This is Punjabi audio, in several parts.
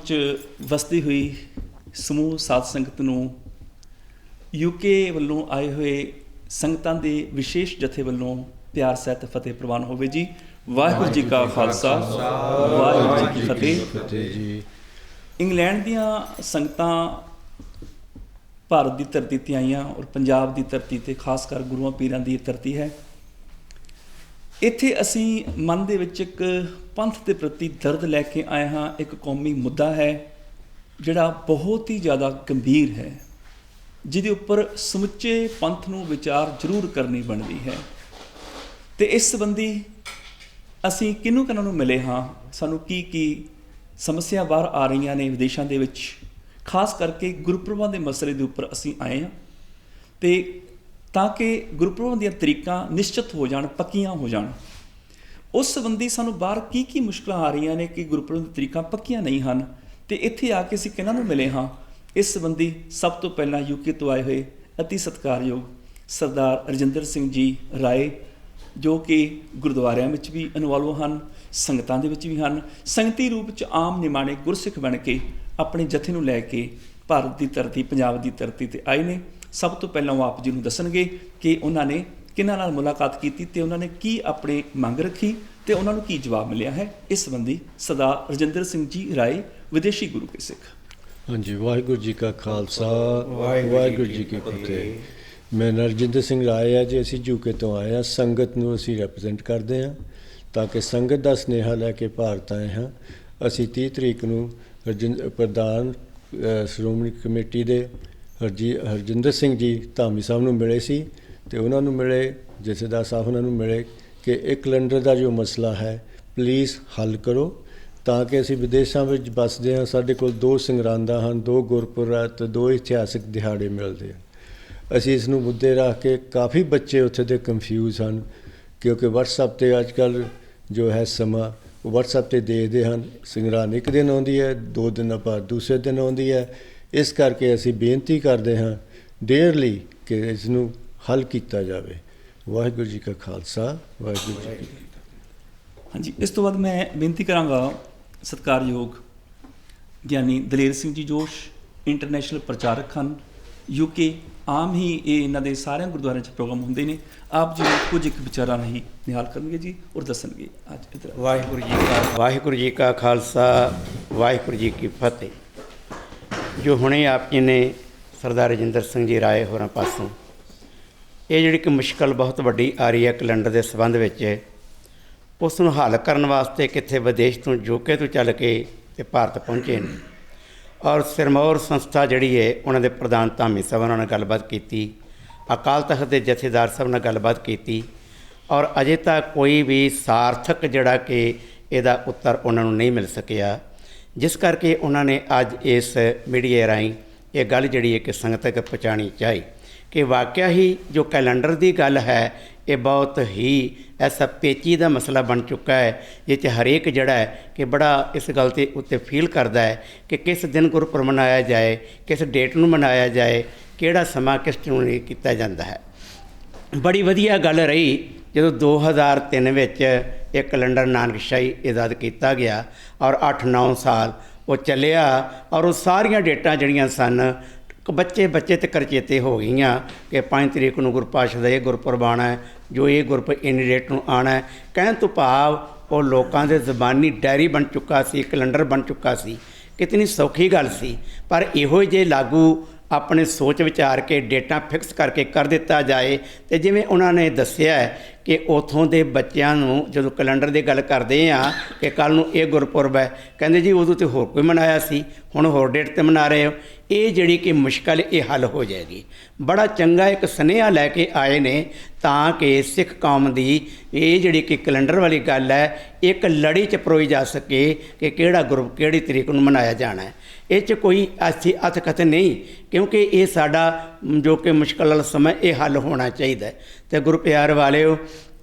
ਵਿੱਚ ਵਸਦੀ ਹੋਈ ਸਮੂਹ ਸਾਧ ਸੰਗਤ ਨੂੰ UK ਵੱਲੋਂ ਆਏ ਹੋਏ ਸੰਗਤਾਂ ਦੇ ਵਿਸ਼ੇਸ਼ ਜਥੇ ਵੱਲੋਂ ਪਿਆਰ ਸਹਿਤ ਫਤਿਹ ਪ੍ਰਵਾਨ ਹੋਵੇ ਜੀ। ਵਾਹਿਗੁਰੂ ਜੀ ਕਾ ਖਾਲਸਾ, ਵਾਹਿਗੁਰੂ ਜੀ ਕੀ ਫਤਿਹ ਜੀ। ਇੰਗਲੈਂਡ ਦੀਆਂ ਸੰਗਤਾਂ ਭਾਰਤ ਦੀ ਧਰਤੀ 'ਤੇ ਆਈਆਂ ਔਰ ਪੰਜਾਬ ਦੀ ਧਰਤੀ 'ਤੇ ਖਾਸ ਕਰ ਗੁਰੂਆਂ ਪੀਰਾਂ ਦੀ ਧਰਤੀ ਹੈ। ਇੱਥੇ ਅਸੀਂ ਮਨ ਦੇ ਵਿੱਚ ਇੱਕ ਪੰਥ ਦੇ ਪ੍ਰਤੀ ਦਰਦ ਲੈ ਕੇ ਆਏ ਹਾਂ। ਇੱਕ ਕੌਮੀ ਮੁੱਦਾ ਹੈ ਜਿਹੜਾ ਬਹੁਤ ਹੀ ਜ਼ਿਆਦਾ ਗੰਭੀਰ ਹੈ, ਜਿਹਦੇ ਉੱਪਰ ਸਮੁੱਚੇ ਪੰਥ ਨੂੰ ਵਿਚਾਰ ਜ਼ਰੂਰ ਕਰਨੀ ਬਣਦੀ ਹੈ। ਅਤੇ ਇਸ ਸੰਬੰਧੀ ਅਸੀਂ ਕਿਹਨੂੰ ਨੂੰ ਮਿਲੇ ਹਾਂ, ਸਾਨੂੰ ਕੀ ਸਮੱਸਿਆ ਬਾਹਰ ਆ ਰਹੀਆਂ ਨੇ ਵਿਦੇਸ਼ਾਂ ਦੇ ਵਿੱਚ, ਖਾਸ ਕਰਕੇ ਗੁਰਪੁਰਬਾਂ ਦੇ ਮਸਲੇ ਦੇ ਉੱਪਰ ਅਸੀਂ ਆਏ ਹਾਂ। ਅਤੇ ਤਾਂ ਕਿ ਗੁਰਪੁਰਬਾਂ ਦੀਆਂ ਤਰੀਕਾਂ ਨਿਸ਼ਚਿਤ ਹੋ ਜਾਣ, ਪੱਕੀਆਂ ਹੋ ਜਾਣ। ਉਸ ਸੰਬੰਧੀ ਸਾਨੂੰ ਬਾਹਰ ਕੀ ਮੁਸ਼ਕਲਾਂ ਆ ਰਹੀਆਂ ਨੇ ਕਿ ਗੁਰਪੁਰਬ ਦੀਆਂ ਤਰੀਕਾਂ ਪੱਕੀਆਂ ਨਹੀਂ ਹਨ, ਅਤੇ ਇੱਥੇ ਆ ਕੇ ਅਸੀਂ ਕਿਹਨਾਂ ਨੂੰ ਮਿਲੇ ਹਾਂ। ਇਸ ਸੰਬੰਧੀ ਸਭ ਤੋਂ ਪਹਿਲਾਂ UK ਤੋਂ ਆਏ ਹੋਏ ਅਤੀ ਸਤਿਕਾਰਯੋਗ ਸਰਦਾਰ ਰਜਿੰਦਰ ਸਿੰਘ ਜੀ ਰਾਏ, ਜੋ ਕਿ ਗੁਰਦੁਆਰਿਆਂ ਵਿੱਚ ਵੀ ਇਨਵੋਲਵ ਹਨ, ਸੰਗਤਾਂ ਦੇ ਵਿੱਚ ਵੀ ਹਨ, ਸੰਗਤੀ ਰੂਪ 'ਚ ਆਮ ਨਿਮਾਣੇ ਗੁਰਸਿੱਖ ਬਣ ਕੇ ਆਪਣੇ ਜਥੇ ਨੂੰ ਲੈ ਕੇ ਭਾਰਤ ਦੀ ਧਰਤੀ, ਪੰਜਾਬ ਦੀ ਧਰਤੀ 'ਤੇ ਆਏ ਨੇ। ਸਭ ਤੋਂ ਪਹਿਲਾਂ ਉਹ ਆਪ ਜੀ ਨੂੰ ਦੱਸਣਗੇ ਕਿ ਉਹਨਾਂ ਨੇ ਕਿਹਨਾਂ ਨਾਲ ਮੁਲਾਕਾਤ ਕੀਤੀ ਅਤੇ ਉਹਨਾਂ ਨੇ ਕੀ ਆਪਣੇ ਮੰਗ ਰੱਖੀ ਅਤੇ ਉਹਨਾਂ ਨੂੰ ਕੀ ਜਵਾਬ ਮਿਲਿਆ ਹੈ। ਇਸ ਸੰਬੰਧੀ ਸਰਦਾਰ ਰਜਿੰਦਰ ਸਿੰਘ ਜੀ ਰਾਏ, ਵਿਦੇਸ਼ੀ ਗੁਰੂ ਕੇ ਸਿੱਖ। ਹਾਂਜੀ, ਵਾਹਿਗੁਰੂ ਜੀ ਕਾ ਖਾਲਸਾ, ਵਾਹਿਗੁਰੂ ਜੀ ਕੀ ਫਤਿਹ। ਮੈਂ ਰਜਿੰਦਰ ਸਿੰਘ ਰਾਏ ਹਾਂ ਜੀ। ਅਸੀਂ UK ਤੋਂ ਆਏ ਹਾਂ। ਸੰਗਤ ਨੂੰ ਅਸੀਂ ਰੈਪਰੈਜ਼ੈਂਟ ਕਰਦੇ ਹਾਂ ਤਾਂ ਕਿ ਸੰਗਤ ਦਾ ਸੁਨੇਹਾ ਲੈ ਕੇ ਭਾਰਤ ਆਏ ਹਾਂ। ਅਸੀਂ 30 ਤਰੀਕ ਨੂੰ ਪ੍ਰਧਾਨ ਸ਼੍ਰੋਮਣੀ ਕਮੇਟੀ ਦੇ ਹਰਜਿੰਦਰ ਸਿੰਘ ਜੀ ਧਾਮੀ ਸਾਹਿਬ ਨੂੰ ਮਿਲੇ ਸੀ ਅਤੇ ਉਹਨਾਂ ਨੂੰ ਮਿਲੇ, ਜਥੇਦਾਰ ਸਾਹਿਬ ਉਹਨਾਂ ਨੂੰ ਮਿਲੇ ਕਿ ਇੱਕ ਕੈਲੰਡਰ ਦਾ ਜੋ ਮਸਲਾ ਹੈ ਪਲੀਜ਼ ਹੱਲ ਕਰੋ, ਤਾਂ ਕਿ ਅਸੀਂ ਵਿਦੇਸ਼ਾਂ ਵਿੱਚ ਵੱਸਦੇ ਹਾਂ, ਸਾਡੇ ਕੋਲ 2 ਸੰਗਰਾਂਦਾਂ ਹਨ, 2 ਗੁਰਪੁਰਬ ਅਤੇ 2 ਇਤਿਹਾਸਕ ਦਿਹਾੜੇ ਮਿਲਦੇ ਹਨ। ਅਸੀਂ ਇਸ ਨੂੰ ਮੁੱਦੇ ਰੱਖ ਕੇ ਕਾਫੀ ਬੱਚੇ ਉੱਥੇ ਦੇ ਕਨਫਿਊਜ਼ ਹਨ, ਕਿਉਂਕਿ WhatsApp 'ਤੇ ਅੱਜ ਕੱਲ੍ਹ ਜੋ ਹੈ ਸਮਾਂ ਉਹ WhatsApp 'ਤੇ ਦੇਖਦੇ ਹਨ। ਸੰਗਰਾਂਦ ਇੱਕ ਦਿਨ ਆਉਂਦੀ ਹੈ, 2 ਦਿਨਾਂ ਬਾਅਦ ਦੂਸਰੇ ਦਿਨ ਆਉਂਦੀ ਹੈ। ਇਸ ਕਰਕੇ ਅਸੀਂ ਬੇਨਤੀ ਕਰਦੇ ਹਾਂ ਡੇਅਰਲੀ ਕਿ ਇਸ ਨੂੰ ਹੱਲ ਕੀਤਾ ਜਾਵੇ। ਵਾਹਿਗੁਰੂ ਜੀ ਕਾ ਖਾਲਸਾ, ਵਾਹਿਗੁਰੂ ਜੀ ਕੀ ਫਤਿਹ। ਹਾਂਜੀ, ਇਸ ਤੋਂ ਬਾਅਦ ਮੈਂ ਬੇਨਤੀ ਕਰਾਂਗਾ ਸਤਿਕਾਰਯੋਗ ਗਿਆਨੀ ਦਲੇਰ ਸਿੰਘ ਜੀ ਜੋਸ਼, ਇੰਟਰਨੈਸ਼ਨਲ ਪ੍ਰਚਾਰਕ ਹਨ UK। ਆਮ ਹੀ ਇਹਨਾਂ ਦੇ ਸਾਰਿਆਂ ਗੁਰਦੁਆਰਿਆਂ 'ਚ ਪ੍ਰੋਗਰਾਮ ਹੁੰਦੇ ਨੇ। ਆਪ ਜੀ ਕੁਝ ਇੱਕ ਵਿਚਾਰਾਂ ਰਾਹੀਂ ਨਿਹਾਲ ਕਰਨਗੇ ਜੀ ਔਰ ਦੱਸਣਗੇ। ਅੱਜ ਇੱਧਰ ਵਾਹਿਗੁਰੂ ਜੀ ਕਾ ਖਾਲਸਾ, ਵਾਹਿਗੁਰੂ ਜੀ ਕੀ ਫਤਿਹ। ਜੋ ਹੁਣੇ ਆਪ ਜੀ ਨੇ ਸਰਦਾਰ ਰਜਿੰਦਰ ਸਿੰਘ ਜੀ ਰਾਏ ਹੋਰਾਂ ਪਾਸੋਂ ਇਹ ਜਿਹੜੀ ਕਿ ਮੁਸ਼ਕਲ ਬਹੁਤ ਵੱਡੀ ਆ ਰਹੀ ਹੈ ਕੈਲੰਡਰ ਦੇ ਸੰਬੰਧ ਵਿੱਚ, ਉਸ ਨੂੰ ਹੱਲ ਕਰਨ ਵਾਸਤੇ ਕਿੱਥੇ ਵਿਦੇਸ਼ ਤੋਂ UK ਤੋਂ ਚੱਲ ਕੇ ਤੇ ਭਾਰਤ ਪਹੁੰਚੇ ਨੇ। ਔਰ ਸਿਰਮੌਰ ਸੰਸਥਾ ਜਿਹੜੀ ਹੈ ਉਹਨਾਂ ਦੇ ਪ੍ਰਧਾਨ ਧਾਮੀ ਸਾਹਿਬ ਉਹਨਾਂ ਨਾਲ ਗੱਲਬਾਤ ਕੀਤੀ, ਅਕਾਲ ਤਖਤ ਦੇ ਜਥੇਦਾਰ ਸਾਹਿਬ ਨਾਲ ਗੱਲਬਾਤ ਕੀਤੀ, ਔਰ ਅਜੇ ਤੱਕ ਕੋਈ ਵੀ ਸਾਰਥਕ ਜਿਹੜਾ ਕਿ ਇਹਦਾ ਉੱਤਰ ਉਹਨਾਂ ਨੂੰ ਨਹੀਂ ਮਿਲ ਸਕਿਆ। ਜਿਸ ਕਰਕੇ ਉਹਨਾਂ ਨੇ ਅੱਜ ਇਸ ਮੀਡੀਆ ਰਾਹੀਂ ਇਹ ਗੱਲ ਜਿਹੜੀ ਹੈ ਕਿ ਸੰਗਤ ਤੱਕ ਪਹੁੰਚਾਉਣੀ ਚਾਹੀ ਕਿ ਵਾਕਿਆ ਹੀ ਜੋ ਕੈਲੰਡਰ ਦੀ ਗੱਲ ਹੈ ਇਹ ਬਹੁਤ ਹੀ ਐਸਾ ਪੇਚੀ ਦਾ ਮਸਲਾ ਬਣ ਚੁੱਕਾ ਹੈ, ਜਿਸ 'ਚ ਹਰੇਕ ਜਿਹੜਾ ਹੈ ਕਿ ਬੜਾ ਇਸ ਗੱਲ 'ਤੇ ਉੱਤੇ ਫੀਲ ਕਰਦਾ ਹੈ ਕਿ ਕਿਸ ਦਿਨ ਗੁਰਪੁਰਬ ਮਨਾਇਆ ਜਾਏ, ਕਿਸ ਡੇਟ ਨੂੰ ਮਨਾਇਆ ਜਾਏ, ਕਿਹੜਾ ਸਮਾਂ ਕਿਸ ਨੂੰ ਕੀਤਾ ਜਾਂਦਾ ਹੈ। ਬੜੀ ਵਧੀਆ ਗੱਲ ਰਹੀ ਜਦੋਂ 2003 ਵਿੱਚ ਇਹ ਕੈਲੰਡਰ ਨਾਨਕਸ਼ਾਹੀ ਇਜਾਦ ਕੀਤਾ ਗਿਆ ਔਰ 8-9 ਸਾਲ ਉਹ ਚੱਲਿਆ ਔਰ ਉਹ ਸਾਰੀਆਂ ਡੇਟਾਂ ਜਿਹੜੀਆਂ ਸਨ ਬੱਚੇ ਤੱਕ ਚੇਤੇ ਹੋ ਗਈਆਂ ਕਿ 5 ਤਰੀਕ ਨੂੰ ਗੁਰਪਾਤਸ਼ਾਹ ਦਾ ਇਹ ਗੁਰਪੁਰਬ ਆਉਣਾ ਹੈ, ਜੋ ਇਹ ਗੁਰਪੁਰਬ ਇੰਨੀ ਡੇਟ ਨੂੰ ਆਉਣਾ ਹੈ। ਕਹਿਣ ਤੋਂ ਭਾਵ ਉਹ ਲੋਕਾਂ ਦੇ ਜ਼ਬਾਨੀ ਡਾਇਰੀ ਬਣ ਚੁੱਕਾ ਸੀ, ਕੈਲੰਡਰ ਬਣ ਚੁੱਕਾ ਸੀ। ਕਿਤਨੀ ਸੌਖੀ ਗੱਲ ਸੀ, ਪਰ ਇਹੋ ਜਿਹੇ ਲਾਗੂ ਆਪਣੇ ਸੋਚ ਵਿਚਾਰ ਕੇ ਡੇਟਾਂ ਫਿਕਸ ਕਰਕੇ ਕਰ ਦਿੱਤਾ ਜਾਏ। ਅਤੇ ਜਿਵੇਂ ਉਹਨਾਂ ਨੇ ਦੱਸਿਆ ਕਿ ਉੱਥੋਂ ਦੇ ਬੱਚਿਆਂ ਨੂੰ ਜਦੋਂ ਕੈਲੰਡਰ ਦੀ ਗੱਲ ਕਰਦੇ ਹਾਂ ਕਿ ਕੱਲ੍ਹ ਨੂੰ ਇਹ ਗੁਰਪੁਰਬ ਹੈ, ਕਹਿੰਦੇ ਜੀ ਉਦੋਂ ਤਾਂ ਹੋਰ ਕੋਈ ਮਨਾਇਆ ਸੀ, ਹੁਣ ਹੋਰ ਡੇਟ 'ਤੇ ਮਨਾ ਰਹੇ ਹੋ। ਇਹ ਜਿਹੜੀ ਕਿ ਮੁਸ਼ਕਲ ਇਹ ਹੱਲ ਹੋ ਜਾਏਗੀ। ਬੜਾ ਚੰਗਾ ਇੱਕ ਸੁਨੇਹਾ ਲੈ ਕੇ ਆਏ ਨੇ ਤਾਂ ਕਿ ਸਿੱਖ ਕੌਮ ਦੀ ਇਹ ਜਿਹੜੀ ਕਿ ਕੈਲੰਡਰ ਵਾਲੀ ਗੱਲ ਹੈ ਇੱਕ ਲੜੀ 'ਚ ਪਰੋਈ ਜਾ ਸਕੇ ਕਿ ਕਿਹੜਾ ਗੁਰਪੁਰਬ ਕਿਹੜੀ ਤਰੀਕ ਨੂੰ ਮਨਾਇਆ ਜਾਣਾ ਹੈ। ਇਹ 'ਚ ਕੋਈ ਅੱਛੀ ਅਥ ਕਥ ਨਹੀਂ, ਕਿਉਂਕਿ ਇਹ ਸਾਡਾ ਜੋ ਕਿ ਮੁਸ਼ਕਲ ਵਾਲਾ ਸਮਾਂ ਇਹ ਹੱਲ ਹੋਣਾ ਚਾਹੀਦਾ। ਅਤੇ ਗੁਰੂ ਪਿਆਰ ਵਾਲਿਓ,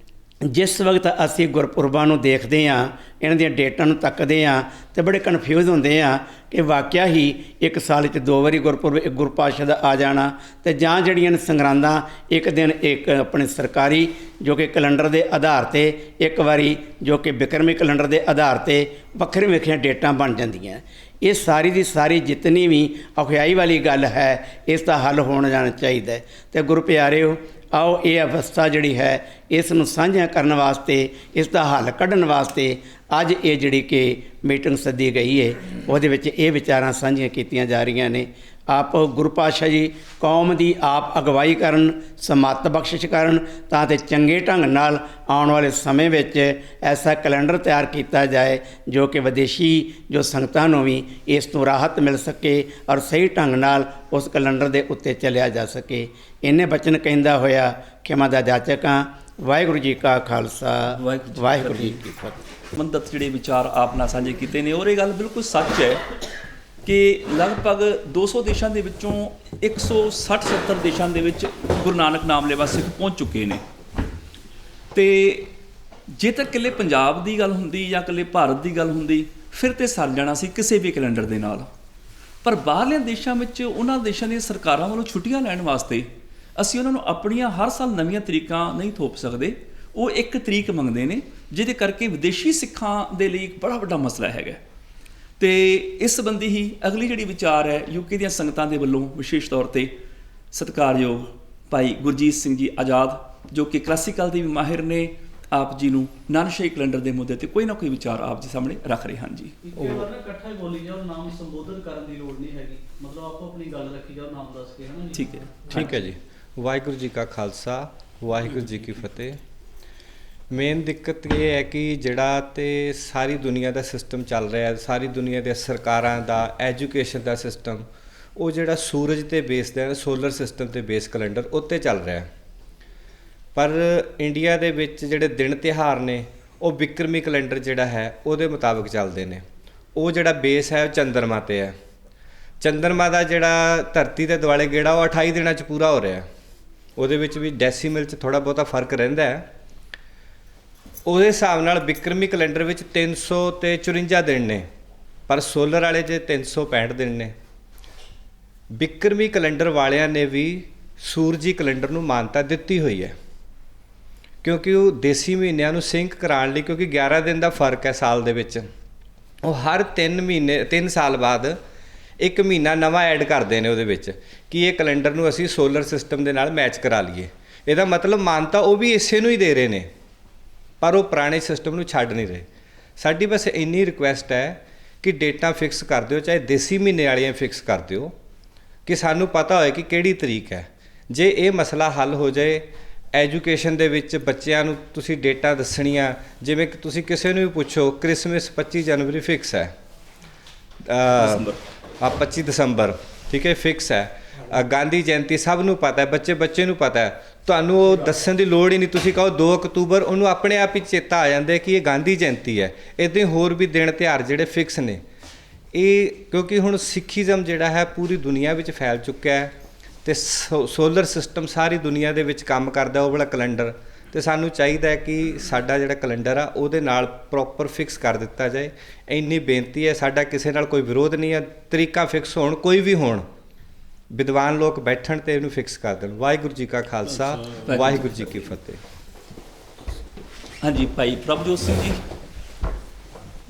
ਜਿਸ ਵਕਤ ਅਸੀਂ ਗੁਰਪੁਰਬਾਂ ਨੂੰ ਦੇਖਦੇ ਹਾਂ, ਇਹਨਾਂ ਦੀਆਂ ਡੇਟਾਂ ਨੂੰ ਤੱਕਦੇ ਹਾਂ ਅਤੇ ਬੜੇ ਕਨਫਿਊਜ਼ ਹੁੰਦੇ ਹਾਂ ਕਿ ਵਾਕਿਆ ਹੀ ਇੱਕ ਸਾਲ 'ਚ 2 ਵਾਰੀ ਗੁਰਪੁਰਬ ਇੱਕ ਗੁਰੂ ਪਾਤਸ਼ਾਹ ਦਾ ਆ ਜਾਣਾ, ਅਤੇ ਜਾਂ ਜਿਹੜੀਆਂ ਨੇ ਸੰਗਰਾਂਦਾਂ ਇੱਕ ਦਿਨ ਇੱਕ ਆਪਣੇ ਸਰਕਾਰੀ ਜੋ ਕਿ ਕੈਲੰਡਰ ਦੇ ਆਧਾਰ 'ਤੇ, ਇੱਕ ਵਾਰੀ ਜੋ ਕਿ ਬਿਕਰਮੀ ਕੈਲੰਡਰ ਦੇ ਆਧਾਰ 'ਤੇ ਵੱਖਰੀਆਂ ਵੱਖਰੀਆਂ ਡੇਟਾਂ ਬਣ ਜਾਂਦੀਆਂ। ਇਹ ਸਾਰੀ ਦੀ ਸਾਰੀ ਜਿਤਨੀ ਵੀ ਔਖਿਆਈ ਵਾਲੀ ਗੱਲ ਹੈ ਇਸ ਦਾ ਹੱਲ ਹੋਣ ਜਾਣਾ ਚਾਹੀਦਾ ਹੈ। ਅਤੇ ਗੁਰੂ ਪਿਆਰਿਓ, ਆਓ ਇਹ ਅਵਸਥਾ ਜਿਹੜੀ ਹੈ ਇਸ ਨੂੰ ਸਾਂਝਾ ਕਰਨ ਵਾਸਤੇ, ਇਸ ਦਾ ਹੱਲ ਕੱਢਣ ਵਾਸਤੇ ਅੱਜ ਇਹ ਜਿਹੜੀ ਕਿ ਮੀਟਿੰਗ ਸੱਦੀ ਗਈ ਹੈ, ਉਹਦੇ ਵਿੱਚ ਇਹ ਵਿਚਾਰਾਂ ਸਾਂਝੀਆਂ ਕੀਤੀਆਂ ਜਾ ਰਹੀਆਂ ਨੇ। ਆਪ ਗੁਰੂ ਪਾਤਸ਼ਾਹ ਜੀ ਕੌਮ ਦੀ ਆਪ ਅਗਵਾਈ ਕਰਨ, ਸਮੱਤ ਬਖਸ਼ਿਸ਼ ਕਰਨ, ਤਾਂ ਤੇ ਚੰਗੇ ਢੰਗ ਨਾਲ ਆਉਣ ਵਾਲੇ ਸਮੇਂ ਵਿੱਚ ਐਸਾ ਕੈਲੰਡਰ ਤਿਆਰ ਕੀਤਾ ਜਾਏ ਜੋ ਕਿ ਵਿਦੇਸ਼ੀ ਜੋ ਸੰਗਤਾਂ ਨੂੰ ਵੀ ਇਸ ਤੋਂ ਰਾਹਤ ਮਿਲ ਸਕੇ ਔਰ ਸਹੀ ਢੰਗ ਨਾਲ ਉਸ ਕੈਲੰਡਰ ਦੇ ਉੱਤੇ ਚੱਲਿਆ ਜਾ ਸਕੇ। ਇੰਨੇ ਬਚਨ ਕਹਿੰਦਾ ਹੋਇਆ ਖਿਮਾ ਦਾ ਜਾਚਕ ਹਾਂ। ਵਾਹਿਗੁਰੂ ਜੀ ਕਾ ਖਾਲਸਾ, ਵਾਹਿਗੁਰੂ ਜੀ ਕੀ ਫਤਿਹ। ਮੰਦਤ ਜਿਹੜੇ ਵਿਚਾਰ ਆਪ ਨਾਲ ਸਾਂਝੇ ਕੀਤੇ ਨੇ, ਔਰ ਇਹ ਗੱਲ ਬਿਲਕੁਲ ਸੱਚ ਹੈ ਕਿ ਲਗਭਗ 200 ਦੇਸ਼ਾਂ ਦੇ ਵਿੱਚੋਂ 160-70 ਦੇਸ਼ਾਂ ਦੇ ਵਿੱਚ ਗੁਰੂ ਨਾਨਕ ਨਾਮ ਲੈਵਾ ਸਿੱਖ ਪਹੁੰਚ ਚੁੱਕੇ ਨੇ। ਅਤੇ ਜੇ ਤਾਂ ਇਕੱਲੇ ਪੰਜਾਬ ਦੀ ਗੱਲ ਹੁੰਦੀ ਜਾਂ ਇਕੱਲੇ ਭਾਰਤ ਦੀ ਗੱਲ ਹੁੰਦੀ ਫਿਰ ਤਾਂ ਸਰ ਜਾਣਾ ਸੀ ਕਿਸੇ ਵੀ ਕੈਲੰਡਰ ਦੇ ਨਾਲ। ਪਰ ਬਾਹਰਲੇ ਦੇਸ਼ਾਂ ਵਿੱਚ ਉਹਨਾਂ ਦੇਸ਼ਾਂ ਦੀਆਂ ਸਰਕਾਰਾਂ ਵੱਲੋਂ ਛੁੱਟੀਆਂ ਲੈਣ ਵਾਸਤੇ ਅਸੀਂ ਉਹਨਾਂ ਨੂੰ ਆਪਣੀਆਂ ਹਰ ਸਾਲ ਨਵੀਆਂ ਤਰੀਕਾਂ ਨਹੀਂ ਥੋਪ ਸਕਦੇ। ਉਹ ਇੱਕ ਤਰੀਕ ਮੰਗਦੇ ਨੇ, ਜਿਹਦੇ ਕਰਕੇ ਵਿਦੇਸ਼ੀ ਸਿੱਖਾਂ ਦੇ ਲਈ ਇੱਕ ਬੜਾ ਵੱਡਾ ਮਸਲਾ ਹੈਗਾ। ਅਤੇ ਇਸ ਸੰਬੰਧੀ ਹੀ ਅਗਲੀ ਜਿਹੜੀ ਵਿਚਾਰ ਹੈ ਯੂਕੇ ਦੀਆਂ ਸੰਗਤਾਂ ਦੇ ਵੱਲੋਂ ਵਿਸ਼ੇਸ਼ ਤੌਰ 'ਤੇ ਸਤਿਕਾਰਯੋਗ ਭਾਈ ਗੁਰਜੀਤ ਸਿੰਘ ਜੀ ਆਜ਼ਾਦ, ਜੋ ਕਿ ਕਲਾਸੀਕਲ ਦੇ ਵੀ ਮਾਹਿਰ ਨੇ, ਆਪ ਜੀ ਨੂੰ ਨਾਨਕਸ਼ਾਹੀ ਕੈਲੰਡਰ ਦੇ ਮੁੱਦੇ ਤੇ ਕੋਈ ਨਾ ਕੋਈ ਵਿਚਾਰ ਆਪ ਜੀ ਸਾਹਮਣੇ ਰੱਖ ਰਹੇ ਹਨ ਜੀ। ਇਕੱਠਾ ਹੀ ਬੋਲੀ ਜਾਓ, ਨਾਮ ਸੰਬੋਧਨ ਕਰਨ ਦੀ ਲੋੜ ਨਹੀਂ ਹੈਗੀ, ਮਤਲਬ ਆਪੋ ਆਪਣੀ ਗੱਲ ਰੱਖੀ ਜਾਓ, ਨਾਮ ਦੱਸ ਕੇ, ਹੈ ਨਾ ਜੀ। ਠੀਕ ਹੈ ਜੀ। ਵਾਹਿਗੁਰੂ ਜੀ ਕਾ ਖਾਲਸਾ, ਵਾਹਿਗੁਰੂ ਜੀ ਕੀ ਫਤਿਹ। ਮੇਨ ਦਿੱਕਤ ਇਹ ਹੈ ਕਿ ਜਿਹੜਾ ਤੇ ਸਾਰੀ ਦੁਨੀਆ ਦਾ ਸਿਸਟਮ ਚੱਲ ਰਿਹਾ, ਸਾਰੀ ਦੁਨੀਆ ਦੀਆਂ ਸਰਕਾਰਾਂ ਦਾ ਐਜੂਕੇਸ਼ਨ ਦਾ ਸਿਸਟਮ, ਉਹ ਜਿਹੜਾ ਸੂਰਜ 'ਤੇ ਬੇਸਡ ਹੈ, ਸੋਲਰ ਸਿਸਟਮ 'ਤੇ ਬੇਸ ਕੈਲੰਡਰ ਉੱਤੇ ਚੱਲ ਰਿਹਾ। ਪਰ ਇੰਡੀਆ ਦੇ ਵਿੱਚ ਜਿਹੜੇ ਦਿਨ ਤਿਉਹਾਰ ਨੇ ਉਹ ਬਿਕਰਮੀ ਕੈਲੰਡਰ ਜਿਹੜਾ ਹੈ ਉਹਦੇ ਮੁਤਾਬਕ ਚੱਲਦੇ ਨੇ। ਉਹ ਜਿਹੜਾ ਬੇਸ ਹੈ ਉਹ ਚੰਦਰਮਾ 'ਤੇ ਹੈ। ਚੰਦਰਮਾ ਦਾ ਜਿਹੜਾ ਧਰਤੀ ਦੇ ਦੁਆਲੇ ਗੇੜਾ ਉਹ 28 ਦਿਨਾਂ 'ਚ ਪੂਰਾ ਹੋ ਰਿਹਾ। ਉਹਦੇ ਵਿੱਚ ਵੀ ਡੈਸੀਮਲ 'ਚ ਥੋੜ੍ਹਾ ਬਹੁਤਾ ਫਰਕ ਰਹਿੰਦਾ ਹੈ। ਉਹਦੇ ਹਿਸਾਬ ਨਾਲ ਬਿਕਰਮੀ ਕੈਲੰਡਰ ਵਿੱਚ 354 ਦਿਨ ਨੇ, ਪਰ ਸੋਲਰ ਵਾਲੇ 'ਚ 365 ਦਿਨ ਨੇ। ਬਿਕਰਮੀ ਕੈਲੰਡਰ ਵਾਲਿਆਂ ਨੇ ਵੀ ਸੂਰਜੀ ਕੈਲੰਡਰ ਨੂੰ ਮਾਨਤਾ ਦਿੱਤੀ ਹੋਈ ਹੈ, ਕਿਉਂਕਿ ਉਹ ਦੇਸੀ ਮਹੀਨਿਆਂ ਨੂੰ ਸਿੰਕ ਕਰਾਉਣ ਲਈ, ਕਿਉਂਕਿ 11 ਦਿਨ ਦਾ ਫਰਕ ਹੈ ਸਾਲ ਦੇ ਵਿੱਚ, ਉਹ ਹਰ 3 ਸਾਲ ਬਾਅਦ ਇੱਕ ਮਹੀਨਾ ਨਵਾਂ ਐਡ ਕਰਦੇ ਨੇ ਉਹਦੇ ਵਿੱਚ, ਕਿ ਇਹ ਕੈਲੰਡਰ ਨੂੰ ਅਸੀਂ ਸੋਲਰ ਸਿਸਟਮ ਦੇ ਨਾਲ ਮੈਚ ਕਰਾ ਲਈਏ। ਇਹਦਾ ਮਤਲਬ ਮਾਨਤਾ ਉਹ ਵੀ ਇਸੇ ਨੂੰ ਹੀ ਦੇ ਰਹੇ ਨੇ, ਪਰ ਉਹ ਪੁਰਾਣੇ ਸਿਸਟਮ ਨੂੰ ਛੱਡ ਨਹੀਂ ਰਹੇ। ਸਾਡੀ ਬਸ ਇੰਨੀ ਰਿਕੁਐਸਟ ਹੈ ਕਿ ਡੇਟਾਂ ਫਿਕਸ ਕਰ ਦਿਓ, ਚਾਹੇ ਦੇਸੀ ਮਹੀਨੇ ਵਾਲੀਆਂ ਫਿਕਸ ਕਰ ਦਿਓ, ਕਿ ਸਾਨੂੰ ਪਤਾ ਹੋਏ ਕਿ ਕਿਹੜੀ ਤਰੀਕ ਹੈ। ਜੇ ਇਹ ਮਸਲਾ ਹੱਲ ਹੋ ਜਾਏ, ਐਜੂਕੇਸ਼ਨ ਦੇ ਵਿੱਚ ਬੱਚਿਆਂ ਨੂੰ ਤੁਸੀਂ ਡੇਟਾਂ ਦੱਸਣੀਆਂ, ਜਿਵੇਂ ਕਿ ਤੁਸੀਂ ਕਿਸੇ ਨੂੰ ਵੀ ਪੁੱਛੋ ਕ੍ਰਿਸਮਸ 25 ਜਨਵਰੀ ਫਿਕਸ ਹੈ, 25 ਦਸੰਬਰ, ਠੀਕ ਹੈ, ਫਿਕਸ ਹੈ। ਗਾਂਧੀ ਜਯੰਤੀ ਸਭ ਨੂੰ ਪਤਾ ਹੈ, ਬੱਚੇ ਨੂੰ ਪਤਾ ਹੈ, ਤੁਹਾਨੂੰ ਉਹ ਦੱਸਣ ਦੀ ਲੋੜ ਹੀ ਨਹੀਂ। ਤੁਸੀਂ ਕਹੋ 2 ਅਕਤੂਬਰ, ਉਹਨੂੰ ਆਪਣੇ ਆਪ ਹੀ ਚੇਤਾ ਆ ਜਾਂਦਾ ਕਿ ਇਹ ਗਾਂਧੀ ਜਯੰਤੀ ਹੈ। ਇੱਦਾਂ ਹੋਰ ਵੀ ਦਿਨ ਤਿਉਹਾਰ ਜਿਹੜੇ ਫਿਕਸ ਨੇ ਇਹ, ਕਿਉਂਕਿ ਹੁਣ ਸਿੱਖੀਜ਼ਮ ਜਿਹੜਾ ਹੈ ਪੂਰੀ ਦੁਨੀਆ ਵਿੱਚ ਫੈਲ ਚੁੱਕਿਆ ਹੈ, ਅਤੇ ਸੋਲਰ ਸਿਸਟਮ ਸਾਰੀ ਦੁਨੀਆ ਦੇ ਵਿੱਚ ਕੰਮ ਕਰਦਾ ਉਹ ਵਾਲਾ ਕੈਲੰਡਰ। ਅਤੇ ਸਾਨੂੰ ਚਾਹੀਦਾ ਹੈ ਕਿ ਸਾਡਾ ਜਿਹੜਾ ਕੈਲੰਡਰ ਆ ਉਹਦੇ ਨਾਲ ਪ੍ਰੋਪਰ ਫਿਕਸ ਕਰ ਦਿੱਤਾ ਜਾਏ। ਇੰਨੀ ਬੇਨਤੀ ਹੈ, ਸਾਡਾ ਕਿਸੇ ਨਾਲ ਕੋਈ ਵਿਰੋਧ ਨਹੀਂ ਹੈ, ਤਰੀਕਾ ਫਿਕਸ ਹੋਣ, ਕੋਈ ਵੀ ਹੋਣ, ਵਿਦਵਾਨ ਲੋਕ ਬੈਠਣ ਤੇ ਇਹਨੂੰ ਫਿਕਸ ਕਰ ਦੇਣ। ਵਾਹਿਗੁਰੂ ਜੀ ਕਾ ਖਾਲਸਾ, ਵਾਹਿਗੁਰੂ ਜੀ ਕੀ ਫਤਿਹ। ਹਾਂਜੀ, ਭਾਈ ਪ੍ਰਭਜੋਤ ਸਿੰਘ ਜੀ,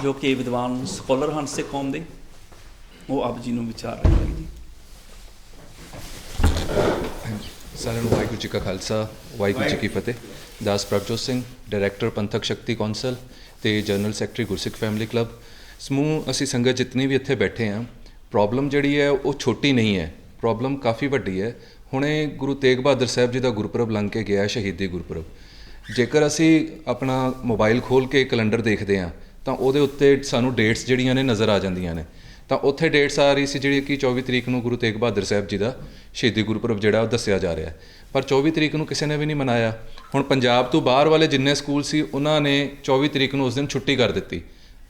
ਜੋ ਕਿ ਵਿਦਵਾਨ ਸਕਾਲਰ ਹਨ ਸਿੱਖ ਕੌਮ ਦੇ, ਉਹ ਆਪ ਜੀ ਨੂੰ ਵਿਚਾਰ ਰੱਖਣਗੇ ਜੀ। ਸਾਰਿਆਂ ਨੂੰ ਵਾਹਿਗੁਰੂ ਜੀ ਕਾ ਖਾਲਸਾ, ਵਾਹਿਗੁਰੂ ਜੀ ਕੀ ਫਤਿਹ। ਦਾਸ ਪ੍ਰਭਜੋਤ ਸਿੰਘ, ਡਾਇਰੈਕਟਰ ਪੰਥਕ ਸ਼ਕਤੀ ਕੌਂਸਲ ਅਤੇ ਜਨਰਲ ਸੈਕਟਰੀ ਗੁਰਸਿੱਖ ਫੈਮਿਲੀ ਕਲੱਬ ਸਮੂਹ। ਅਸੀਂ ਸੰਗਤ ਜਿਤਨੀ ਵੀ ਇੱਥੇ ਬੈਠੇ ਹਾਂ, ਪ੍ਰੋਬਲਮ ਜਿਹੜੀ ਹੈ ਉਹ ਛੋਟੀ ਨਹੀਂ ਹੈ, ਪ੍ਰੋਬਲਮ ਕਾਫੀ ਵੱਡੀ ਹੈ। ਹੁਣੇ ਗੁਰੂ ਤੇਗ ਬਹਾਦਰ ਸਾਹਿਬ ਜੀ ਦਾ ਗੁਰਪੁਰਬ ਲੰਘ ਕੇ ਗਿਆ, ਸ਼ਹੀਦੀ ਗੁਰਪੁਰਬ। ਜੇਕਰ ਅਸੀਂ ਆਪਣਾ ਮੋਬਾਈਲ ਖੋਲ੍ਹ ਕੇ ਕੈਲੰਡਰ ਦੇਖਦੇ ਹਾਂ ਤਾਂ ਉਹਦੇ ਉੱਤੇ ਸਾਨੂੰ ਡੇਟਸ ਜਿਹੜੀਆਂ ਨੇ ਨਜ਼ਰ ਆ ਜਾਂਦੀਆਂ ਨੇ। ਤਾਂ ਉੱਥੇ ਡੇਟਸ ਆ ਰਹੀ ਸੀ ਜਿਹੜੀ ਕਿ 24 ਤਰੀਕ ਨੂੰ ਗੁਰੂ ਤੇਗ ਬਹਾਦਰ ਸਾਹਿਬ ਜੀ ਦਾ ਸ਼ਹੀਦੀ ਗੁਰਪੁਰਬ ਜਿਹੜਾ ਉਹ ਦੱਸਿਆ ਜਾ ਰਿਹਾ, ਪਰ 24 ਤਰੀਕ ਨੂੰ ਕਿਸੇ ਨੇ ਵੀ ਨਹੀਂ ਮਨਾਇਆ। ਹੁਣ ਪੰਜਾਬ ਤੋਂ ਬਾਹਰ ਵਾਲੇ ਜਿੰਨੇ ਸਕੂਲ ਸੀ ਉਹਨਾਂ ਨੇ 24 ਤਰੀਕ ਨੂੰ ਉਸ ਦਿਨ ਛੁੱਟੀ ਕਰ ਦਿੱਤੀ,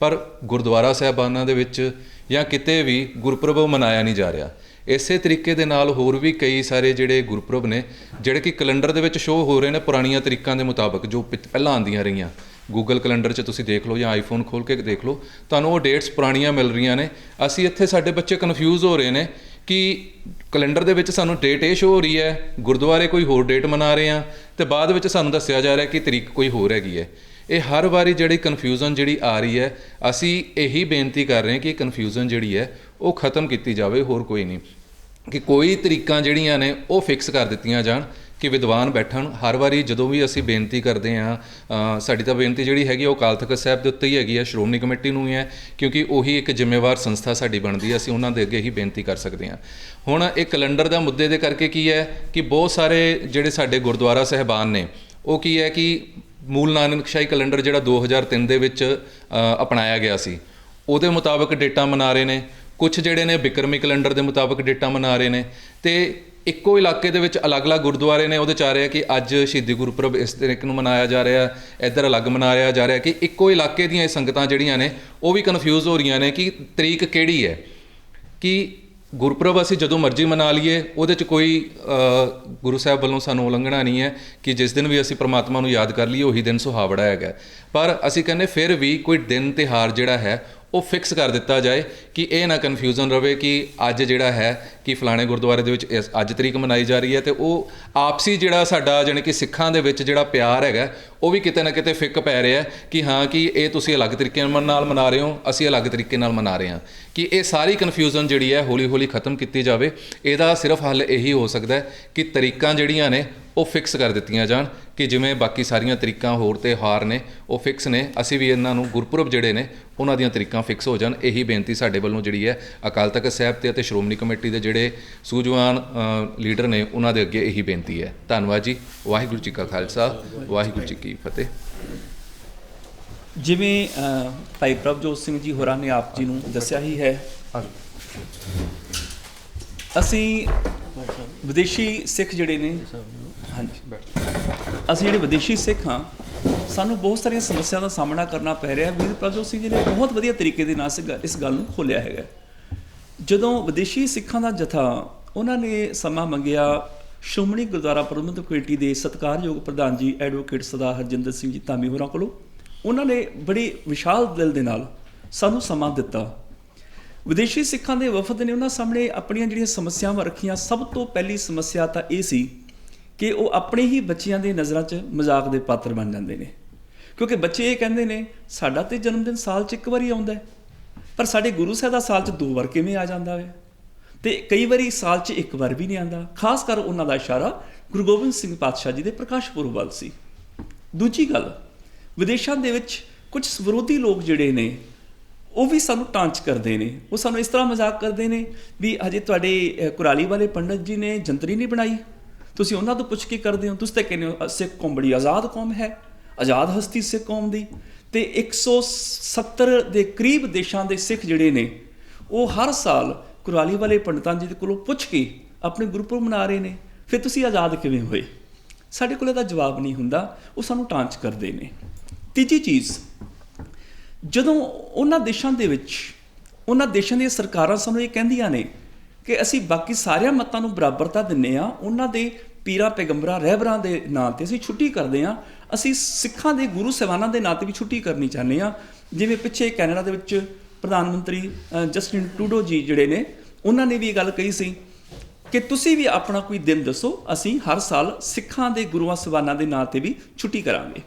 ਪਰ ਗੁਰਦੁਆਰਾ ਸਾਹਿਬਾਨਾਂ ਦੇ ਵਿੱਚ ਜਾਂ ਕਿਤੇ ਵੀ ਗੁਰਪੁਰਬ ਮਨਾਇਆ ਨਹੀਂ ਜਾ ਰਿਹਾ। ਇਸੇ ਤਰੀਕੇ ਦੇ ਨਾਲ ਹੋਰ ਵੀ ਕਈ ਸਾਰੇ ਜਿਹੜੇ ਗੁਰਪੁਰਬ ਨੇ ਜਿਹੜੇ ਕਿ ਕੈਲੰਡਰ ਦੇ ਵਿੱਚ ਸ਼ੋਅ ਹੋ ਰਹੇ ਨੇ ਪੁਰਾਣੀਆਂ ਤਰੀਕਾਂ ਦੇ ਮੁਤਾਬਕ, ਜੋ ਪਹਿਲਾਂ ਆਉਂਦੀਆਂ ਰਹੀਆਂ। ਗੂਗਲ ਕੈਲੰਡਰ 'ਚ ਤੁਸੀਂ ਦੇਖ ਲਓ ਜਾਂ ਆਈਫੋਨ ਖੋਲ੍ਹ ਕੇ ਦੇਖ ਲਓ, ਤੁਹਾਨੂੰ ਉਹ ਡੇਟਸ ਪੁਰਾਣੀਆਂ ਮਿਲ ਰਹੀਆਂ ਨੇ। ਅਸੀਂ ਇੱਥੇ ਸਾਡੇ ਬੱਚੇ ਕਨਫਿਊਜ਼ ਹੋ ਰਹੇ ਨੇ ਕਿ ਕੈਲੰਡਰ ਦੇ ਵਿੱਚ ਸਾਨੂੰ ਡੇਟ ਇਹ ਸ਼ੋਅ ਹੋ ਰਹੀ ਹੈ, ਗੁਰਦੁਆਰੇ ਕੋਈ ਹੋਰ ਡੇਟ ਮਨਾ ਰਹੇ ਹਾਂ, ਅਤੇ ਬਾਅਦ ਵਿੱਚ ਸਾਨੂੰ ਦੱਸਿਆ ਜਾ ਰਿਹਾ ਕਿ ਤਰੀਕ ਕੋਈ ਹੋਰ ਹੈਗੀ ਹੈ। ਇਹ ਹਰ ਵਾਰੀ ਜਿਹੜੀ ਕਨਫਿਊਜ਼ਨ ਜਿਹੜੀ ਆ ਰਹੀ ਹੈ, ਅਸੀਂ ਇਹੀ ਬੇਨਤੀ ਕਰ ਰਹੇ ਹਾਂ ਕਿ ਕਨਫਿਊਜ਼ਨ ਜਿਹੜੀ ਹੈ ਉਹ ਖਤਮ ਕੀਤੀ ਜਾਵੇ, ਹੋਰ ਕੋਈ ਨਹੀਂ। ਕਿ ਕੋਈ ਤਰੀਕਾਂ ਜਿਹੜੀਆਂ ਨੇ ਉਹ ਫਿਕਸ ਕਰ ਦਿੱਤੀਆਂ ਜਾਣ ਕਿ ਵਿਦਵਾਨ ਬੈਠਣ। ਹਰ ਵਾਰੀ ਜਦੋਂ ਵੀ ਅਸੀਂ ਬੇਨਤੀ ਕਰਦੇ ਹਾਂ, ਸਾਡੀ ਤਾਂ ਬੇਨਤੀ ਜਿਹੜੀ ਹੈਗੀ ਉਹ ਅਕਾਲ ਤਖ਼ਤ ਸਾਹਿਬ ਦੇ ਉੱਤੇ ਹੀ ਹੈਗੀ ਹੈ, ਸ਼੍ਰੋਮਣੀ ਕਮੇਟੀ ਨੂੰ ਹੀ ਹੈ, ਕਿਉਂਕਿ ਉਹੀ ਇੱਕ ਜ਼ਿੰਮੇਵਾਰ ਸੰਸਥਾ ਸਾਡੀ ਬਣਦੀ ਹੈ, ਅਸੀਂ ਉਹਨਾਂ ਦੇ ਅੱਗੇ ਹੀ ਬੇਨਤੀ ਕਰ ਸਕਦੇ ਹਾਂ। ਹੁਣ ਇਹ ਕੈਲੰਡਰ ਦਾ ਮੁੱਦੇ ਦੇ ਕਰਕੇ ਕੀ ਹੈ ਕਿ ਬਹੁਤ ਸਾਰੇ ਜਿਹੜੇ ਸਾਡੇ ਗੁਰਦੁਆਰਾ ਸਾਹਿਬਾਨ ਨੇ ਉਹ ਕੀ ਹੈ ਕਿ ਮੂਲ ਨਾਨਕਸ਼ਾਹੀ ਕੈਲੰਡਰ ਜਿਹੜਾ 2003 ਦੇ ਵਿੱਚ ਅਪਣਾਇਆ ਗਿਆ ਸੀ ਉਹਦੇ ਮੁਤਾਬਕ ਡੇਟਾਂ ਮਨਾ ਰਹੇ ਨੇ, ਕੁਛ ਜਿਹੜੇ ਨੇ ਬਿਕਰਮੀ ਕੈਲੰਡਰ ਦੇ ਮੁਤਾਬਕ ਡੇਟਾਂ ਮਨਾ ਰਹੇ ਨੇ, ਤੇ ਇੱਕੋ ਇਲਾਕੇ ਦੇ ਵਿੱਚ ਅਲੱਗ-ਅਲੱਗ ਗੁਰਦੁਆਰੇ ਨੇ ਉਹਦੇ 'ਚ ਆ ਰਿਹਾ ਕਿ ਅੱਜ ਸ਼ਹੀਦੀ ਗੁਰਪੁਰਬ ਇਸ ਤਰੀਕੇ ਨੂੰ ਮਨਾਇਆ ਜਾ ਰਿਹਾ, ਇੱਧਰ ਅਲੱਗ ਮਨਾਇਆ ਜਾ ਰਿਹਾ, ਕਿ ਇੱਕੋ ਇਲਾਕੇ ਦੀਆਂ ਇਹ ਸੰਗਤਾਂ ਜਿਹੜੀਆਂ ਨੇ ਉਹ ਵੀ ਕਨਫਿਊਜ਼ ਹੋ ਰਹੀਆਂ ਨੇ ਕਿ ਤਰੀਕ ਕਿਹੜੀ ਹੈ। ਕਿ ਗੁਰਪੁਰਬ ਅਸੀਂ ਜਦੋਂ ਮਰਜ਼ੀ ਮਨਾ ਲਈਏ, ਉਹਦੇ 'ਚ ਕੋਈ ਗੁਰੂ ਸਾਹਿਬ ਵੱਲੋਂ ਸਾਨੂੰ ਉਲੰਘਣਾ ਨਹੀਂ ਹੈ ਕਿ ਜਿਸ ਦਿਨ ਵੀ ਅਸੀਂ ਪ੍ਰਮਾਤਮਾ ਨੂੰ ਯਾਦ ਕਰ ਲਈਏ ਉਹੀ ਦਿਨ ਸੁਹਾਵੜਾ ਹੈਗਾ। ਪਰ ਅਸੀਂ ਕਹਿੰਦੇ ਫਿਰ ਵੀ ਕੋਈ ਦਿਨ ਤਿਉਹਾਰ ਜਿਹੜਾ ਹੈ ਉਹ ਫਿਕਸ ਕਰ ਦਿੱਤਾ ਜਾਏ ਕਿ ਇਹ ਨਾ ਕਨਫਿਊਜ਼ਨ ਰਵੇ ਕਿ ਅੱਜ ਜਿਹੜਾ ਹੈ ਕਿ ਫਲਾਣੇ ਗੁਰਦੁਆਰੇ ਦੇ ਵਿੱਚ ਅੱਜ ਤਰੀਕ ਮਨਾਈ ਜਾ ਰਹੀ ਹੈ, ਤੇ ਉਹ ਆਪਸੀ ਜਿਹੜਾ ਸਾਡਾ ਜਾਣੀ ਕਿ ਸਿੱਖਾਂ ਦੇ ਵਿੱਚ ਜਿਹੜਾ ਪਿਆਰ ਹੈਗਾ ਉਹ ਵੀ ਕਿਤੇ ਨਾ ਕਿਤੇ ਫਿੱਕ ਪੈ ਰਿਹਾ ਕਿ ਹਾਂ ਕਿ ਇਹ ਤੁਸੀਂ ਅਲੱਗ ਤਰੀਕੇ ਨਾਲ ਮਨਾ ਰਹੇ ਹੋ, ਅਸੀਂ ਅਲੱਗ ਤਰੀਕੇ ਨਾਲ ਮਨਾ ਰਹੇ ਹਾਂ। ਕਿ ਇਹ ਸਾਰੀ ਕਨਫਿਊਜ਼ਨ ਜਿਹੜੀ ਹੈ ਹੌਲੀ ਹੌਲੀ ਖਤਮ ਕੀਤੀ ਜਾਵੇ। ਇਹਦਾ ਸਿਰਫ ਹੱਲ ਇਹੀ ਹੋ ਸਕਦਾ ਹੈ ਕਿ ਤਰੀਕਾਂ ਜਿਹੜੀਆਂ ਨੇ ਉਹ ਫਿਕਸ ਕਰ ਦਿੱਤੀਆਂ ਜਾਣ, ਕਿ ਜਿਵੇਂ ਬਾਕੀ ਸਾਰੀਆਂ ਤਰੀਕਾਂ ਹੋਰ ਤਿਉਹਾਰ ਨੇ ਉਹ ਫਿਕਸ ਨੇ, ਅਸੀਂ ਵੀ ਇਹਨਾਂ ਨੂੰ ਗੁਰਪੁਰਬ ਜਿਹੜੇ ਨੇ ਉਹਨਾਂ ਦੀਆਂ ਤਰੀਕਾਂ ਫਿਕਸ ਹੋ ਜਾਣ। ਇਹੀ ਬੇਨਤੀ ਸਾਡੇ ਵੱਲੋਂ ਜਿਹੜੀ ਹੈ ਅਕਾਲ ਤਖ਼ਤ ਸਾਹਿਬ ਤੇ ਅਤੇ ਸ਼੍ਰੋਮਣੀ ਕਮੇਟੀ ਦੇ ਜਿਹੜੇ ਸੂਝਵਾਨ ਲੀਡਰ ਨੇ ਉਹਨਾਂ ਦੇ ਅੱਗੇ ਇਹੀ ਬੇਨਤੀ ਹੈ। ਧੰਨਵਾਦ ਜੀ। ਵਾਹਿਗੁਰੂ ਜੀ ਕਾ ਖਾਲਸਾ, ਵਾਹਿਗੁਰੂ ਜੀ ਕੀ ਫਤਿਹ। ਜਿਵੇਂ ਭਾਈ ਪ੍ਰਭਜੋਤ ਸਿੰਘ ਜੀ ਹੋਰਾਂ ਨੇ ਆਪ ਜੀ ਨੂੰ ਦੱਸਿਆ ਹੀ ਹੈ, ਅਸੀਂ ਵਿਦੇਸ਼ੀ ਸਿੱਖ ਜਿਹੜੇ ਨੇ, ਹਾਂਜੀ, ਅਸੀਂ ਜਿਹੜੇ ਵਿਦੇਸ਼ੀ ਸਿੱਖ ਹਾਂ, ਸਾਨੂੰ ਬਹੁਤ ਸਾਰੀਆਂ ਸਮੱਸਿਆ ਦਾ ਸਾਹਮਣਾ ਕਰਨਾ ਪੈ ਰਿਹਾ। ਵੀਰ ਪ੍ਰਭਜੋਤ ਸਿੰਘ ਜੀ ਨੇ ਬਹੁਤ ਵਧੀਆ ਤਰੀਕੇ ਦੇ ਨਾਲ ਇਸ ਗੱਲ ਨੂੰ ਖੋਲ੍ਹਿਆ ਹੈਗਾ। ਜਦੋਂ ਵਿਦੇਸ਼ੀ ਸਿੱਖਾਂ ਦਾ ਜਥਾ ਉਹਨਾਂ ਨੇ ਸਮਾਂ ਮੰਗਿਆ ਸ਼੍ਰੋਮਣੀ ਗੁਰਦੁਆਰਾ ਪ੍ਰਬੰਧਕ ਕਮੇਟੀ ਦੇ ਸਤਿਕਾਰਯੋਗ ਪ੍ਰਧਾਨ ਜੀ ਐਡਵੋਕੇਟ ਸਰਦਾਰ ਹਰਜਿੰਦਰ ਸਿੰਘ ਜੀ ਧਾਮੀ ਹੋਰਾਂ ਕੋਲੋਂ, ਉਹਨਾਂ ਨੇ ਬੜੀ ਵਿਸ਼ਾਲ ਦਿਲ ਦੇ ਨਾਲ ਸਾਨੂੰ ਸਮਾਂ ਦਿੱਤਾ। ਵਿਦੇਸ਼ੀ ਸਿੱਖਾਂ ਦੇ ਵਫਦ ਨੇ ਉਹਨਾਂ ਸਾਹਮਣੇ ਆਪਣੀਆਂ ਜਿਹੜੀਆਂ ਸਮੱਸਿਆਵਾਂ ਰੱਖੀਆਂ। ਸਭ ਤੋਂ ਪਹਿਲੀ ਸਮੱਸਿਆ ਤਾਂ ਇਹ ਸੀ ਕਿ ਉਹ ਆਪਣੇ ਹੀ ਬੱਚਿਆਂ ਦੇ ਨਜ਼ਰਾਂ 'ਚ ਮਜ਼ਾਕ ਦੇ ਪਾਤਰ ਬਣ ਜਾਂਦੇ ਨੇ, ਕਿਉਂਕਿ ਬੱਚੇ ਇਹ ਕਹਿੰਦੇ ਨੇ ਸਾਡਾ ਤੇ ਜਨਮ ਦਿਨ ਸਾਲ 'ਚ ਇੱਕ ਵਾਰੀ ਆਉਂਦਾ, ਪਰ ਸਾਡੇ ਗੁਰੂ ਸਾਹਿਬ ਦਾ ਸਾਲ 'ਚ 2 ਵਾਰ ਕਿਵੇਂ ਆ ਜਾਂਦਾ ਹੈ, ਤੇ ਕਈ ਵਾਰੀ ਸਾਲ 'ਚ 1 ਵਾਰ ਵੀ ਨਹੀਂ ਆਉਂਦਾ। ਖਾਸ ਕਰ ਉਹਨਾਂ ਦਾ ਇਸ਼ਾਰਾ ਗੁਰੂ ਗੋਬਿੰਦ ਸਿੰਘ ਪਾਤਸ਼ਾਹ ਜੀ ਦੇ ਪ੍ਰਕਾਸ਼ ਪੁਰਬ ਵੱਲ ਸੀ। ਦੂਜੀ ਗੱਲ, ਵਿਦੇਸ਼ਾਂ ਦੇ ਵਿੱਚ ਕੁਝ ਵਿਰੋਧੀ ਲੋਕ ਜਿਹੜੇ ਨੇ ਉਹ ਵੀ ਸਾਨੂੰ ਟਾਂਚ ਕਰਦੇ ਨੇ। ਉਹ ਸਾਨੂੰ ਇਸ ਤਰ੍ਹਾਂ ਮਜ਼ਾਕ ਕਰਦੇ ਨੇ ਵੀ ਹਜੇ ਤੁਹਾਡੇ ਕੁਰਾਲੀ ਵਾਲੇ ਪੰਡਤ ਜੀ ਨੇ ਜੰਤਰੀ ਨਹੀਂ ਬਣਾਈ, ਤੁਸੀਂ ਉਹਨਾਂ ਤੋਂ ਪੁੱਛ ਕੇ ਕਰਦੇ ਹੋ। ਤੁਸੀਂ ਤਾਂ ਕਹਿੰਦੇ ਹੋ ਸਿੱਖ ਕੌਮ ਬੜੀ ਆਜ਼ਾਦ ਕੌਮ ਹੈ, ਆਜ਼ਾਦ ਹਸਤੀ ਸਿੱਖ ਕੌਮ ਦੀ। ਤੇ 170 ਦੇ ਕਰੀਬ ਦੇਸ਼ਾਂ ਦੇ ਸਿੱਖ ਜਿਹੜੇ ਨੇ ਉਹ ਹਰ ਸਾਲ ਕੁਰਾਲੀ ਵਾਲੇ ਪੰਡਤਾਂ ਜੀ ਦੇ ਕੋਲੋਂ ਪੁੱਛ ਕੇ ਆਪਣੇ ਗੁਰਪੁਰਬ ਮਨਾ ਰਹੇ ਨੇ। ਫਿਰ ਤੁਸੀਂ ਆਜ਼ਾਦ ਕਿਵੇਂ ਹੋਏ? ਸਾਡੇ ਕੋਲ ਇਹਦਾ ਜਵਾਬ ਨਹੀਂ ਹੁੰਦਾ, ਉਹ ਸਾਨੂੰ ਟਾਂਚ ਕਰਦੇ ਨੇ। ਤੀਜੀ ਚੀਜ਼, ਜਦੋਂ ਉਹਨਾਂ ਦੇਸ਼ਾਂ ਦੇ ਵਿੱਚ ਉਹਨਾਂ ਦੇਸ਼ਾਂ ਦੀਆਂ ਸਰਕਾਰਾਂ ਸਾਨੂੰ ਇਹ ਕਹਿੰਦੀਆਂ ਨੇ ਕਿ ਅਸੀਂ ਬਾਕੀ ਸਾਰਿਆਂ ਮਤਾਂ ਨੂੰ ਬਰਾਬਰਤਾ ਦਿੰਦੇ ਹਾਂ, ਉਹਨਾਂ ਦੇ ਪੀਰਾਂ ਪੈਗੰਬਰਾਂ ਰਹਿਬਰਾਂ ਦੇ ਨਾਂ 'ਤੇ ਅਸੀਂ ਛੁੱਟੀ ਕਰਦੇ ਹਾਂ, ਅਸੀਂ ਸਿੱਖਾਂ ਦੇ ਗੁਰੂ ਸਾਹਿਬਾਨਾਂ ਦੇ ਨਾਂ 'ਤੇ ਵੀ ਛੁੱਟੀ ਕਰਨੀ ਚਾਹੁੰਦੇ ਹਾਂ। ਜਿਵੇਂ ਪਿੱਛੇ ਕੈਨੇਡਾ ਦੇ ਵਿੱਚ ਪ੍ਰਧਾਨ ਮੰਤਰੀ ਜਸਟਿਨ ਟਰੂਡੋ ਜੀ ਜਿਹੜੇ ਨੇ, ਉਹਨਾਂ ਨੇ ਵੀ ਇਹ ਗੱਲ ਕਹੀ ਸੀ ਕਿ ਤੁਸੀਂ ਵੀ ਆਪਣਾ ਕੋਈ ਦਿਨ ਦੱਸੋ, ਅਸੀਂ ਹਰ ਸਾਲ ਸਿੱਖਾਂ ਦੇ ਗੁਰੂਆਂ ਸਾਹਿਬਾਨਾਂ ਦੇ ਨਾਂ 'ਤੇ ਵੀ ਛੁੱਟੀ ਕਰਾਂਗੇ।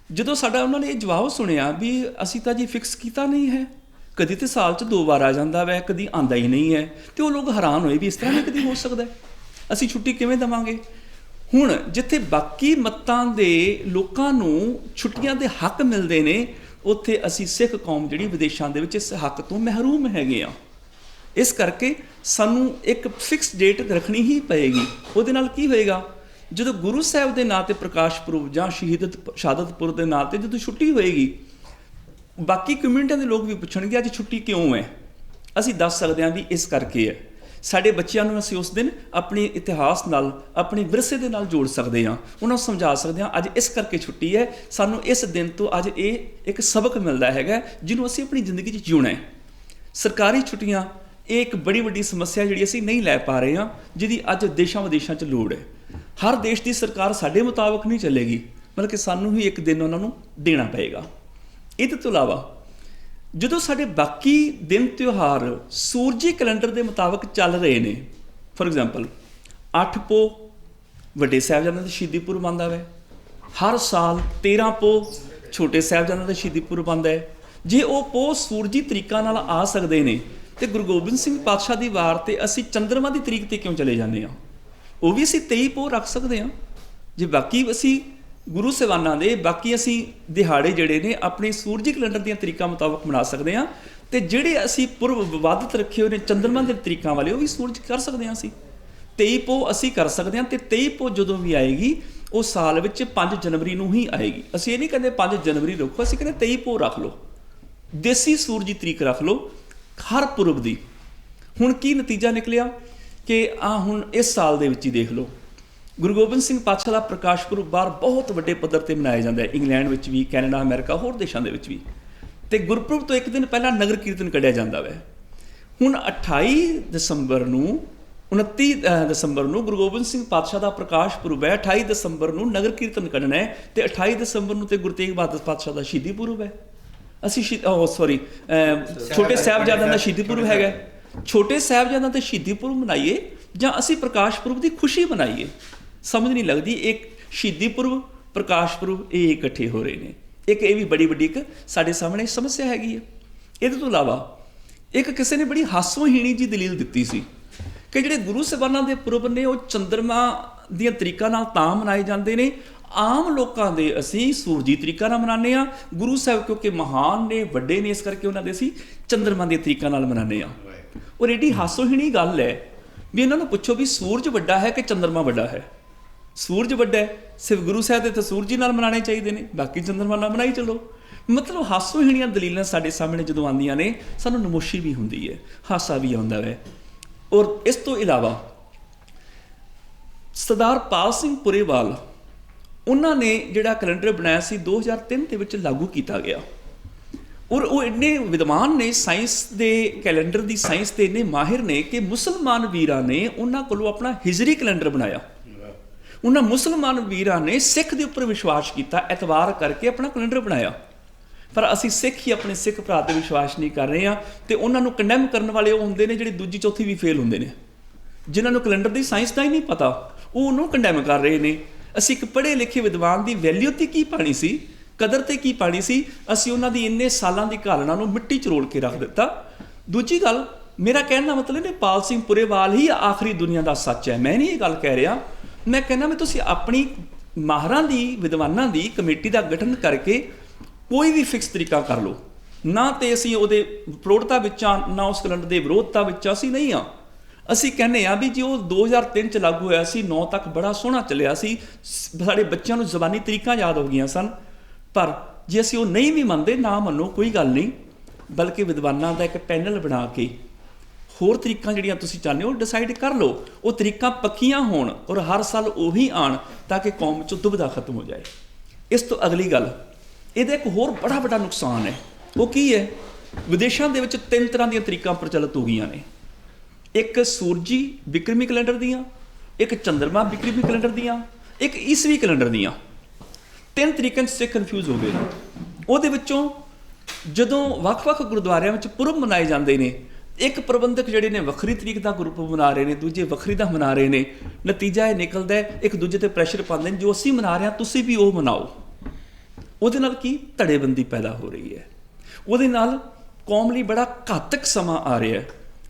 ਜਦੋਂ ਸਾਡਾ ਉਹਨਾਂ ਨੇ ਇਹ ਜਵਾਬ ਸੁਣਿਆ ਵੀ ਅਸੀਂ ਤਾਂ ਜੀ ਫਿਕਸ ਕੀਤਾ ਨਹੀਂ ਹੈ, ਕਦੀ ਤਾਂ ਸਾਲ 'ਚ 2 ਵਾਰ ਆ ਜਾਂਦਾ ਵੈ, ਕਦੀ ਆਉਂਦਾ ਹੀ ਨਹੀਂ ਹੈ, ਤੇ ਉਹ ਲੋਕ ਹੈਰਾਨ ਹੋਏ ਵੀ ਇਸ ਤਰ੍ਹਾਂ ਨਹੀਂ ਕਦੀ ਹੋ ਸਕਦਾ, ਅਸੀਂ ਛੁੱਟੀ ਕਿਵੇਂ ਦੇਵਾਂਗੇ। ਹੁਣ ਜਿੱਥੇ ਬਾਕੀ ਮਤਾਂ ਦੇ ਲੋਕਾਂ ਨੂੰ ਛੁੱਟੀਆਂ ਦੇ ਹੱਕ ਮਿਲਦੇ ਨੇ, ਉੱਥੇ ਅਸੀਂ ਸਿੱਖ ਕੌਮ ਜਿਹੜੀ ਵਿਦੇਸ਼ਾਂ ਦੇ ਵਿੱਚ ਇਸ ਹੱਕ ਤੋਂ ਮਹਿਰੂਮ ਹੈਗੇ ਆ। ਇਸ ਕਰਕੇ ਸਾਨੂੰ ਇੱਕ ਫਿਕਸ ਡੇਟ ਰੱਖਣੀ ਹੀ ਪਏਗੀ। ਉਹਦੇ ਨਾਲ ਕੀ ਹੋਏਗਾ, ਜਦੋਂ ਗੁਰੂ ਸਾਹਿਬ ਦੇ ਨਾਂ 'ਤੇ ਪ੍ਰਕਾਸ਼ ਪੁਰਬ ਜਾਂ ਸ਼ਹਾਦਤ ਪੁਰਬ ਦੇ ਨਾਂ 'ਤੇ ਜਦੋਂ ਛੁੱਟੀ ਹੋਏਗੀ, ਬਾਕੀ ਕਮਿਊਨਿਟੀਆਂ ਦੇ ਲੋਕ ਵੀ ਪੁੱਛਣਗੇ ਅੱਜ ਛੁੱਟੀ ਕਿਉਂ ਹੈ। ਅਸੀਂ ਦੱਸ ਸਕਦੇ ਹਾਂ ਵੀ ਇਸ ਕਰਕੇ ਹੈ। ਸਾਡੇ ਬੱਚਿਆਂ ਨੂੰ ਅਸੀਂ ਉਸ ਦਿਨ ਆਪਣੇ ਇਤਿਹਾਸ ਨਾਲ, ਆਪਣੇ ਵਿਰਸੇ ਦੇ ਨਾਲ ਜੋੜ ਸਕਦੇ ਹਾਂ, ਉਹਨਾਂ ਨੂੰ ਸਮਝਾ ਸਕਦੇ ਹਾਂ ਅੱਜ ਇਸ ਕਰਕੇ ਛੁੱਟੀ ਹੈ, ਸਾਨੂੰ ਇਸ ਦਿਨ ਤੋਂ ਅੱਜ ਇਹ ਇੱਕ ਸਬਕ ਮਿਲਦਾ ਹੈਗਾ ਜਿਹਨੂੰ ਅਸੀਂ ਆਪਣੀ ਜ਼ਿੰਦਗੀ 'ਚ ਜਿਉਣਾ ਹੈ। ਸਰਕਾਰੀ ਛੁੱਟੀਆਂ ਇਹ ਇੱਕ ਬੜੀ ਵੱਡੀ ਸਮੱਸਿਆ ਜਿਹੜੀ ਅਸੀਂ ਨਹੀਂ ਲੈ ਪਾ ਰਹੇ ਹਾਂ, ਜਿਹਦੀ ਅੱਜ ਦੇਸ਼ਾਂ ਵਿਦੇਸ਼ਾਂ 'ਚ ਲੋੜ ਹੈ। ਹਰ ਦੇਸ਼ ਦੀ ਸਰਕਾਰ ਸਾਡੇ ਮੁਤਾਬਕ ਨਹੀਂ ਚੱਲੇਗੀ, ਮਤਲਬ ਕਿ ਸਾਨੂੰ ਹੀ ਇੱਕ ਦਿਨ ਉਹਨਾਂ ਨੂੰ ਦੇਣਾ ਪਏਗਾ। ਇਹਦੇ ਤੋਂ ਇਲਾਵਾ ਜਦੋਂ ਸਾਡੇ ਬਾਕੀ ਦਿਨ ਤਿਉਹਾਰ ਸੂਰਜੀ ਕੈਲੰਡਰ ਦੇ ਮੁਤਾਬਕ ਚੱਲ ਰਹੇ ਨੇ, ਫੋਰ ਐਗਜ਼ਾਮਪਲ 8 ਪੋਹ ਵੱਡੇ ਸਾਹਿਬਜ਼ਾਦਿਆਂ ਦਾ ਸ਼ਹੀਦੀ ਪੁਰਬ ਆਉਂਦਾ ਵੈ, ਹਰ ਸਾਲ 13 ਪੋਹ ਛੋਟੇ ਸਾਹਿਬਜ਼ਾਦਿਆਂ ਦਾ ਸ਼ਹੀਦੀ ਪੁਰਬ ਆਉਂਦਾ ਹੈ। ਜੇ ਉਹ ਪੋਹ ਸੂਰਜੀ ਤਰੀਕਾਂ ਨਾਲ ਆ ਸਕਦੇ ਨੇ ਤੇ ਗੁਰੂ ਗੋਬਿੰਦ ਸਿੰਘ ਪਾਤਸ਼ਾਹ ਦੀ ਵਾਰ ਤੇ ਅਸੀਂ ਚੰਦਰਮਾ ਦੀ ਤਰੀਕ ਤੇ ਕਿਉਂ ਚਲੇ ਜਾਂਦੇ ਹਾਂ? ਉਹ ਵੀ ਅਸੀਂ 23 ਪੋਹ ਰੱਖ ਸਕਦੇ ਹਾਂ। ਜੇ ਬਾਕੀ ਅਸੀਂ ਗੁਰੂ ਸਾਹਿਬਾਨਾਂ ਦੇ ਬਾਕੀ ਅਸੀਂ ਦਿਹਾੜੇ ਜਿਹੜੇ ਨੇ ਆਪਣੇ ਸੂਰਜੀ ਕੈਲੰਡਰ ਦੀਆਂ ਤਰੀਕਾਂ ਮੁਤਾਬਕ ਮਨਾ ਸਕਦੇ ਹਾਂ, ਤੇ ਜਿਹੜੇ ਅਸੀਂ ਪੁਰਬ ਵਿਵਾਦਿਤ ਰੱਖੇ ਹੋਏ ਨੇ ਚੰਦਰਮਾ ਦੇ ਤਰੀਕਾਂ ਵਾਲੇ, ਉਹ ਵੀ ਸੂਰਜ ਕਰ ਸਕਦੇ ਹਾਂ ਅਸੀਂ। 23 ਪੋਹ ਅਸੀਂ ਕਰ ਸਕਦੇ ਹਾਂ, ਤੇ 23 ਪੋਹ ਜਦੋਂ ਵੀ ਆਏਗੀ ਉਹ ਸਾਲ ਵਿੱਚ 5 ਜਨਵਰੀ ਨੂੰ ਹੀ ਆਏਗੀ। ਅਸੀਂ ਇਹ ਨਹੀਂ ਕਹਿੰਦੇ 5 ਜਨਵਰੀ ਰੱਖੋ, ਅਸੀਂ ਕਹਿੰਦੇ 23 ਪੋਹ ਰੱਖ ਲਓ, ਦੇਸੀ ਸੂਰਜੀ ਤਰੀਕ ਰੱਖ ਲਓ ਹਰ ਪੁਰਬ ਦੀ। ਹੁਣ ਕੀ ਨਤੀਜਾ ਨਿਕਲਿਆ ਕਿ ਹੁਣ ਇਸ ਸਾਲ ਦੇ ਵਿੱਚ ਹੀ ਦੇਖ ਲਓ, ਗੁਰੂ ਗੋਬਿੰਦ ਸਿੰਘ ਪਾਤਸ਼ਾਹ ਦਾ ਪ੍ਰਕਾਸ਼ ਪੁਰਬ ਬਾਹਰ ਬਹੁਤ ਵੱਡੇ ਪੱਧਰ ਤੇ ਮਨਾਇਆ ਜਾਂਦਾ ਹੈ, ਇੰਗਲੈਂਡ ਵਿੱਚ ਵੀ, ਕੈਨੇਡਾ, ਅਮਰੀਕਾ, ਹੋਰ ਦੇਸ਼ਾਂ ਦੇ ਵਿੱਚ ਵੀ। ਤੇ ਗੁਰਪੁਰਬ ਤੋਂ ਇੱਕ ਦਿਨ ਪਹਿਲਾਂ ਨਗਰ ਕੀਰਤਨ ਕੱਢਿਆ ਜਾਂਦਾ ਵੈ। ਹੁਣ 28 ਦਸੰਬਰ ਨੂੰ 29 ਦਸੰਬਰ ਨੂੰ ਗੁਰੂ ਗੋਬਿੰਦ ਸਿੰਘ ਪਾਤਸ਼ਾਹ ਦਾ ਪ੍ਰਕਾਸ਼ ਪੁਰਬ ਹੈ। 28 ਦਸੰਬਰ ਨੂੰ ਨਗਰ ਕੀਰਤਨ ਕੱਢਣਾ ਹੈ, ਤੇ 28 ਦਸੰਬਰ ਨੂੰ ਤੇ ਗੁਰੂ ਤੇਗ ਬਹਾਦਰ ਪਾਤਸ਼ਾਹ ਦਾ ਸ਼ਹੀਦੀ ਪੁਰਬ ਹੈ। ਅਸੀਂ ਛੋਟੇ ਸਾਹਿਬਜ਼ਾਦਿਆਂ ਦਾ ਸ਼ਹੀਦੀ ਪੁਰਬ ਹੈਗਾ। ਛੋਟੇ ਸਾਹਿਬਜ਼ਾਦਿਆਂ ਦਾ ਸ਼ਹੀਦੀ ਪੁਰਬ ਮਨਾਈਏ ਜਾਂ ਅਸੀਂ ਪ੍ਰਕਾਸ਼ ਪੁਰਬ ਦੀ ਖੁਸ਼ੀ ਮਨਾਈਏ, ਸਮਝ ਨਹੀਂ ਲੱਗਦੀ। ਇੱਕ ਸ਼ਹੀਦੀ ਪੁਰਬ, ਪ੍ਰਕਾਸ਼ ਪੁਰਬ, ਇਹ ਇਕੱਠੇ ਹੋ ਰਹੇ ਨੇ। ਇੱਕ ਇਹ ਵੀ ਬੜੀ ਵੱਡੀ ਇੱਕ ਸਾਡੇ ਸਾਹਮਣੇ ਸਮੱਸਿਆ ਹੈਗੀ ਹੈ। ਇਹਦੇ ਤੋਂ ਇਲਾਵਾ ਇੱਕ ਕਿਸੇ ਨੇ ਬੜੀ ਹਾਸੋਹੀਣੀ ਜੀ ਦਲੀਲ ਦਿੱਤੀ ਸੀ ਕਿ ਜਿਹੜੇ ਗੁਰੂ ਸਾਹਿਬਾਨਾਂ ਦੇ ਪੁਰਬ ਨੇ ਉਹ ਚੰਦਰਮਾ ਦੀਆਂ ਤਰੀਕਾਂ ਨਾਲ ਤਾਂ ਮਨਾਏ ਜਾਂਦੇ ਨੇ, ਆਮ ਲੋਕਾਂ ਦੇ ਅਸੀਂ ਸੂਰਜੀ ਤਰੀਕਾਂ ਨਾਲ ਮਨਾਉਂਦੇ ਹਾਂ। ਗੁਰੂ ਸਾਹਿਬ ਕਿਉਂਕਿ ਮਹਾਨ ਨੇ, ਵੱਡੇ ਨੇ, ਇਸ ਕਰਕੇ ਉਹਨਾਂ ਦੇ ਅਸੀਂ ਚੰਦਰਮਾ ਦੀਆਂ ਤਰੀਕਾਂ ਨਾਲ ਮਨਾਉਂਦੇ ਹਾਂ। ਔਰ ਏਡੀ ਹਾਸੋਹੀਣੀ ਗੱਲ ਹੈ ਵੀ ਇਹਨਾਂ ਨੂੰ ਪੁੱਛੋ ਵੀ ਸੂਰਜ ਵੱਡਾ ਹੈ ਕਿ ਚੰਦਰਮਾ ਵੱਡਾ ਹੈ? ਸੂਰਜ ਵੱਡਾ ਹੈ, ਸਿਰਫ ਗੁਰੂ ਸਾਹਿਬ ਦੇ ਤਾਂ ਸੂਰਜੀ ਨਾਲ ਮਨਾਉਣੇ ਚਾਹੀਦੇ ਨੇ, ਬਾਕੀ ਚੰਦਰਮਾ ਨਾਲ ਮਨਾਈ ਚੱਲੋ। ਮਤਲਬ ਹਾਸੋਹੀਣੀਆਂ ਦਲੀਲਾਂ ਸਾਡੇ ਸਾਹਮਣੇ ਜਦੋਂ ਆਉਂਦੀਆਂ ਨੇ, ਸਾਨੂੰ ਨਮੋਸ਼ੀ ਵੀ ਹੁੰਦੀ ਹੈ, ਹਾਸਾ ਵੀ ਆਉਂਦਾ ਹੈ। ਔਰ ਇਸ ਤੋਂ ਇਲਾਵਾ ਸਰਦਾਰ ਪਾਲ ਸਿੰਘ ਪੁਰੇਵਾਲ, ਉਹਨਾਂ ਨੇ ਜਿਹੜਾ ਕੈਲੰਡਰ ਬਣਾਇਆ ਸੀ 2003 ਦੇ ਵਿੱਚ ਲਾਗੂ ਕੀਤਾ ਗਿਆ। ਔਰ ਉਹ ਇੰਨੇ ਵਿਦਵਾਨ ਨੇ, ਸਾਇੰਸ ਦੇ ਕੈਲੰਡਰ ਦੀ ਸਾਇੰਸ ਦੇ ਇੰਨੇ ਮਾਹਿਰ ਨੇ ਕਿ ਮੁਸਲਮਾਨ ਵੀਰਾਂ ਨੇ ਉਹਨਾਂ ਕੋਲੋਂ ਆਪਣਾ ਹਿਜਰੀ ਕੈਲੰਡਰ ਬਣਾਇਆ। ਉਹਨਾਂ ਮੁਸਲਮਾਨ ਵੀਰਾਂ ਨੇ ਸਿੱਖ ਦੇ ਉੱਪਰ ਵਿਸ਼ਵਾਸ ਕੀਤਾ, ਐਤਵਾਰ ਕਰਕੇ ਆਪਣਾ ਕੈਲੰਡਰ ਬਣਾਇਆ। ਪਰ ਅਸੀਂ ਸਿੱਖ ਹੀ ਆਪਣੇ ਸਿੱਖ ਭਰਾ ਤੇ ਵਿਸ਼ਵਾਸ ਨਹੀਂ ਕਰ ਰਹੇ ਹਾਂ, ਤੇ ਉਹਨਾਂ ਨੂੰ ਕੰਡੈਮ ਕਰਨ ਵਾਲੇ ਉਹ ਹੁੰਦੇ ਨੇ ਜਿਹੜੇ ਦੂਜੀ ਚੌਥੀ ਵੀ ਫੇਲ ਹੁੰਦੇ ਨੇ, ਜਿਨ੍ਹਾਂ ਨੂੰ ਕੈਲੰਡਰ ਦੀ ਸਾਇੰਸ ਦਾ ਹੀ ਨਹੀਂ ਪਤਾ, ਉਹ ਉਹਨੂੰ ਕੰਡੈਮ ਕਰ ਰਹੇ ਨੇ। ਅਸੀਂ ਇੱਕ ਪੜ੍ਹੇ ਲਿਖੇ ਵਿਦਵਾਨ ਦੀ ਵੈਲਿਊ ਤੇ ਕੀ ਪਾਣੀ ਸੀ, ਕਦਰ ਤੇ ਕੀ ਪਾਣੀ ਸੀ, ਅਸੀਂ ਉਹਨਾਂ ਦੀ ਇੰਨੇ ਸਾਲਾਂ ਦੀ ਘਾਲਣਾ ਨੂੰ ਮਿੱਟੀ 'ਚ ਰੋਲ ਕੇ ਰੱਖ ਦਿੱਤਾ। ਦੂਜੀ ਗੱਲ, ਮੇਰਾ ਕਹਿਣ ਦਾ ਮਤਲਬ ਨੇ ਪਾਲ ਸਿੰਘ ਪੁਰੇਵਾਲ ਹੀ ਆਖਰੀ ਦੁਨੀਆ ਦਾ ਸੱਚ ਹੈ, ਮੈਂ ਨਹੀਂ ਇਹ ਗੱਲ ਕਹਿ ਰਿਹਾ। ਮੈਂ ਕਹਿੰਦਾ ਵੀ ਤੁਸੀਂ ਆਪਣੀ ਮਾਹਰਾਂ ਦੀ, ਵਿਦਵਾਨਾਂ ਦੀ ਕਮੇਟੀ ਦਾ ਗਠਨ ਕਰਕੇ ਕੋਈ ਵੀ ਫਿਕਸ ਤਰੀਕਾ ਕਰ ਲਓ। ਨਾ ਤੇ ਅਸੀਂ ਉਹਦੇ ਪ੍ਰੋੜਤਾ ਵਿੱਚ ਆ, ਨਾ ਉਸ ਕੈਲੰਡਰ ਦੇ ਵਿਰੋਧਤਾ ਵਿੱਚ ਅਸੀਂ ਨਹੀਂ ਆ। ਅਸੀਂ ਕਹਿੰਦੇ ਆ ਵੀ ਜੇ ਉਹ 2003 ਚ ਲਾਗੂ ਹੋਇਆ ਸੀ, 9 ਤੱਕ ਬੜਾ ਸੋਹਣਾ ਚੱਲਿਆ ਸੀ, ਸਾਡੇ ਬੱਚਿਆਂ ਨੂੰ ਜ਼ਬਾਨੀ ਤਰੀਕਾਂ ਯਾਦ ਹੋ ਗਈਆਂ ਸਨ। ਪਰ ਜੇ ਅਸੀਂ ਉਹ ਨਹੀਂ ਵੀ ਮੰਨਦੇ, ਨਾ ਮੰਨੋ, ਕੋਈ ਗੱਲ ਨਹੀਂ, ਬਲਕਿ ਵਿਦਵਾਨਾਂ ਦਾ ਇੱਕ ਪੈਨਲ ਬਣਾ ਕੇ ਹੋਰ ਤਰੀਕਾਂ ਜਿਹੜੀਆਂ ਤੁਸੀਂ ਚਾਹੁੰਦੇ ਹੋ ਡਿਸਾਈਡ ਕਰ ਲਓ। ਉਹ ਤਰੀਕਾਂ ਪੱਕੀਆਂ ਹੋਣ ਔਰ ਹਰ ਸਾਲ ਉਹੀ ਆਉਣ ਤਾਂ ਕਿ ਕੌਮ 'ਚੋਂ ਦੁਬਿਧਾ ਖਤਮ ਹੋ ਜਾਏ। ਇਸ ਤੋਂ ਅਗਲੀ ਗੱਲ, ਇਹਦਾ ਇੱਕ ਹੋਰ ਬੜਾ ਵੱਡਾ ਨੁਕਸਾਨ ਹੈ। ਉਹ ਕੀ ਹੈ? ਵਿਦੇਸ਼ਾਂ ਦੇ ਵਿੱਚ 3 ਤਰ੍ਹਾਂ ਦੀਆਂ ਤਰੀਕਾਂ ਪ੍ਰਚਲਿਤ ਹੋ ਗਈਆਂ ਨੇ। ਇੱਕ ਸੂਰਜੀ ਬਿਕਰਮੀ ਕੈਲੰਡਰ ਦੀਆਂ, ਇੱਕ ਚੰਦਰਮਾ ਬਿਕਰਮੀ ਕੈਲੰਡਰ ਦੀਆਂ, ਇੱਕ ਈਸਵੀ ਕੈਲੰਡਰ ਦੀਆਂ। 3 ਤਰੀਕਿਆਂ 'ਚ ਸਿੱਖ ਕਨਫਿਊਜ਼ ਹੋ ਗਏ। ਉਹਦੇ ਵਿੱਚੋਂ ਜਦੋਂ ਵੱਖ-ਵੱਖ ਗੁਰਦੁਆਰਿਆਂ ਵਿੱਚ ਪੁਰਬ ਮਨਾਏ ਜਾਂਦੇ ਨੇ, ਇੱਕ ਪ੍ਰਬੰਧਕ ਜਿਹੜੇ ਨੇ ਵੱਖਰੀ ਤਰੀਕ ਦਾ ਗੁਰਪੁਰਬ ਮਨਾ ਰਹੇ ਨੇ, ਦੂਜੇ ਵੱਖਰੀ ਦਾ ਮਨਾ ਰਹੇ ਨੇ। ਨਤੀਜਾ ਇਹ ਨਿਕਲਦਾ ਹੈ, ਇੱਕ ਦੂਜੇ ਤੇ ਪ੍ਰੈਸ਼ਰ ਪਾਉਂਦੇ ਨੇ, ਜੋ ਅਸੀਂ ਮਨਾ ਰਹੇ ਹਾਂ ਤੁਸੀਂ ਵੀ ਉਹ ਮਨਾਓ। ਉਹਦੇ ਨਾਲ ਕੀ ਧੜੇਬੰਦੀ ਪੈਦਾ ਹੋ ਰਹੀ ਹੈ। ਉਹਦੇ ਨਾਲ ਕੌਮ ਲਈ ਬੜਾ ਘਾਤਕ ਸਮਾਂ ਆ ਰਿਹਾ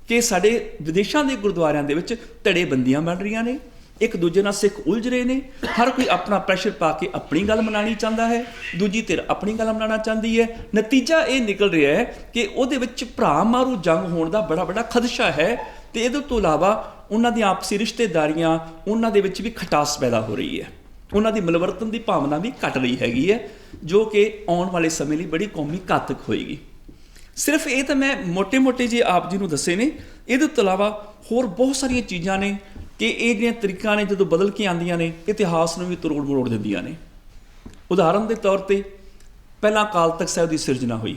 ਕਿ ਸਾਡੇ ਵਿਦੇਸ਼ਾਂ ਦੇ ਗੁਰਦੁਆਰਿਆਂ ਦੇ ਵਿੱਚ ਧੜੇਬੰਦੀਆਂ ਬਣ ਰਹੀਆਂ ਨੇ, ਇੱਕ ਦੂਜੇ ਨਾਲ ਸਿੱਖ ਉਲਝ ਰਹੇ ਨੇ। ਹਰ ਕੋਈ ਆਪਣਾ ਪ੍ਰੈਸ਼ਰ ਪਾ ਕੇ ਆਪਣੀ ਗੱਲ ਮਨਾਉਣੀ ਚਾਹੁੰਦਾ ਹੈ, ਦੂਜੀ ਧਿਰ ਆਪਣੀ ਗੱਲ ਮਨਾਉਣਾ ਚਾਹੁੰਦੀ ਹੈ। ਨਤੀਜਾ ਇਹ ਨਿਕਲ ਰਿਹਾ ਹੈ ਕਿ ਉਹਦੇ ਵਿੱਚ ਭਰਾ ਮਾਰੂ ਜੰਗ ਹੋਣ ਦਾ ਬੜਾ ਵੱਡਾ ਖਦਸ਼ਾ ਹੈ। ਤੇ ਇਹਦੇ ਤੋਂ ਇਲਾਵਾ ਉਹਨਾਂ ਦੀਆਂ ਆਪਸੀ ਰਿਸ਼ਤੇਦਾਰੀਆਂ, ਉਹਨਾਂ ਦੇ ਵਿੱਚ ਵੀ ਖਟਾਸ ਪੈਦਾ ਹੋ ਰਹੀ ਹੈ। ਉਹਨਾਂ ਦੀ ਮਿਲਵਰਤਨ ਦੀ ਭਾਵਨਾ ਵੀ ਘਟ ਰਹੀ ਹੈਗੀ ਹੈ, ਜੋ ਕਿ ਆਉਣ ਵਾਲੇ ਸਮੇਂ ਲਈ ਬੜੀ ਕੌਮੀ ਘਾਤਕ ਹੋਏਗੀ। ਸਿਰਫ ਇਹ ਤਾਂ ਮੈਂ ਮੋਟੇ-ਮੋਟੇ ਜੇ ਆਪ ਜੀ ਨੂੰ ਦੱਸੇ ਨੇ। ਇਹਦੇ ਤੋਂ ਇਲਾਵਾ ਹੋਰ ਬਹੁਤ ਸਾਰੀਆਂ ਚੀਜ਼ਾਂ ਨੇ ਕਿ ਇਹ ਜਿਹੜੀਆਂ ਤਰੀਕਾਂ ਨੇ ਜਦੋਂ ਬਦਲ ਕੇ ਆਉਂਦੀਆਂ ਨੇ, ਇਤਿਹਾਸ ਨੂੰ ਵੀ ਤਰੋੜ ਮਰੋੜ ਦਿੰਦੀਆਂ ਨੇ। ਉਦਾਹਰਨ ਦੇ ਤੌਰ ਤੇ ਪਹਿਲਾਂ ਅਕਾਲ ਤਖਤ ਸਾਹਿਬ ਦੀ ਸਿਰਜਣਾ ਹੋਈ,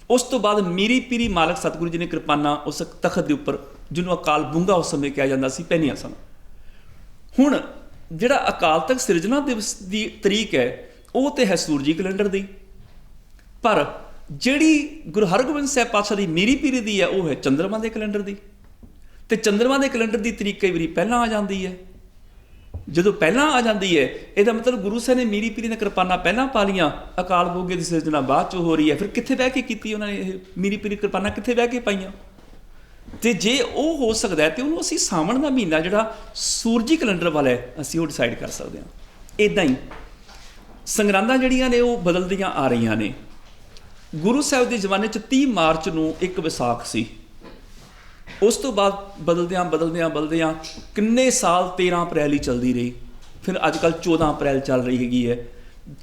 ਉਸ ਤੋਂ ਬਾਅਦ ਮੀਰੀ ਪੀਰੀ ਮਾਲਕ ਸਤਿਗੁਰੂ ਜੀ ਨੇ ਕਿਰਪਾਨਾਂ ਉਸ ਤਖਤ ਦੇ ਉੱਪਰ, ਜਿਹਨੂੰ ਅਕਾਲ ਬੁੰਗਾ ਉਸ ਸਮੇਂ ਕਿਹਾ ਜਾਂਦਾ ਸੀ, ਪਹਿਨੀਆਂ ਸਨ। ਹੁਣ ਜਿਹੜਾ ਅਕਾਲ ਤਖਤ ਸਿਰਜਣਾ ਦਿਵਸ ਦੀ ਤਰੀਕ ਹੈ, ਉਹ ਤੇ ਹੈ ਸੂਰਜੀ ਕੈਲੰਡਰ ਦੀ, ਪਰ ਜਿਹੜੀ ਗੁਰੂ ਹਰਗੋਬਿੰਦ ਸਾਹਿਬ ਪਾਤਸ਼ਾਹ ਦੀ ਮੀਰੀ ਪੀਰੀ ਦੀ ਹੈ, ਉਹ ਹੈ ਚੰਦਰਮਾ ਦੇ ਕੈਲੰਡਰ ਦੀ। ਤੇ ਚੰਦਰਮਾ ਦੇ ਕੈਲੰਡਰ ਦੀ ਤਰੀਕ ਕਈ ਵਾਰੀ ਪਹਿਲਾਂ ਆ ਜਾਂਦੀ ਹੈ। ਜਦੋਂ ਪਹਿਲਾਂ ਆ ਜਾਂਦੀ ਹੈ ਇਹਦਾ ਮਤਲਬ ਗੁਰੂ ਸਾਹਿਬ ਨੇ ਮੀਰੀ ਪੀਰੀ ਦੀਆਂ ਕਿਰਪਾਨਾਂ ਪਹਿਲਾਂ ਪਾ ਲਈਆਂ, ਅਕਾਲ ਬੋਗੇ ਦੀ ਸਿਰਜਣਾ ਬਾਅਦ 'ਚ ਹੋ ਰਹੀ ਹੈ। ਫਿਰ ਕਿੱਥੇ ਬਹਿ ਕੇ ਕੀਤੀ ਉਹਨਾਂ ਨੇ ਇਹ ਮੀਰੀ ਪੀਰੀ ਕਿਰਪਾਨਾਂ, ਕਿੱਥੇ ਬਹਿ ਕੇ ਪਾਈਆਂ? ਤੇ ਜੇ ਉਹ ਹੋ ਸਕਦਾ ਹੈ ਤੇ ਉਹਨੂੰ ਅਸੀਂ ਸਾਵਣ ਦਾ ਮਹੀਨਾ ਜਿਹੜਾ ਸੂਰਜੀ ਕੈਲੰਡਰ ਵਾਲਾ ਹੈ ਅਸੀਂ ਉਹ ਡਿਸਾਈਡ ਕਰ ਸਕਦੇ ਹਾਂ। ਇੱਦਾਂ ਹੀ ਸੰਗਰਾਂਦਾਂ ਜਿਹੜੀਆਂ ਨੇ ਉਹ ਬਦਲਦੀਆਂ ਆ ਰਹੀਆਂ ਨੇ। ਗੁਰੂ ਸਾਹਿਬ ਦੇ ਜ਼ਮਾਨੇ 'ਚ 30 ਮਾਰਚ ਨੂੰ ਇੱਕ ਵਿਸਾਖ ਸੀ। ਉਸ ਤੋਂ ਬਾਅਦ ਬਦਲਦਿਆਂ ਕਿੰਨੇ ਸਾਲ 13 ਅਪ੍ਰੈਲ ਹੀ ਚੱਲਦੀ ਰਹੀ, ਫਿਰ ਅੱਜ ਕੱਲ੍ਹ 14 ਅਪ੍ਰੈਲ ਚੱਲ ਰਹੀ ਹੈਗੀ ਹੈ।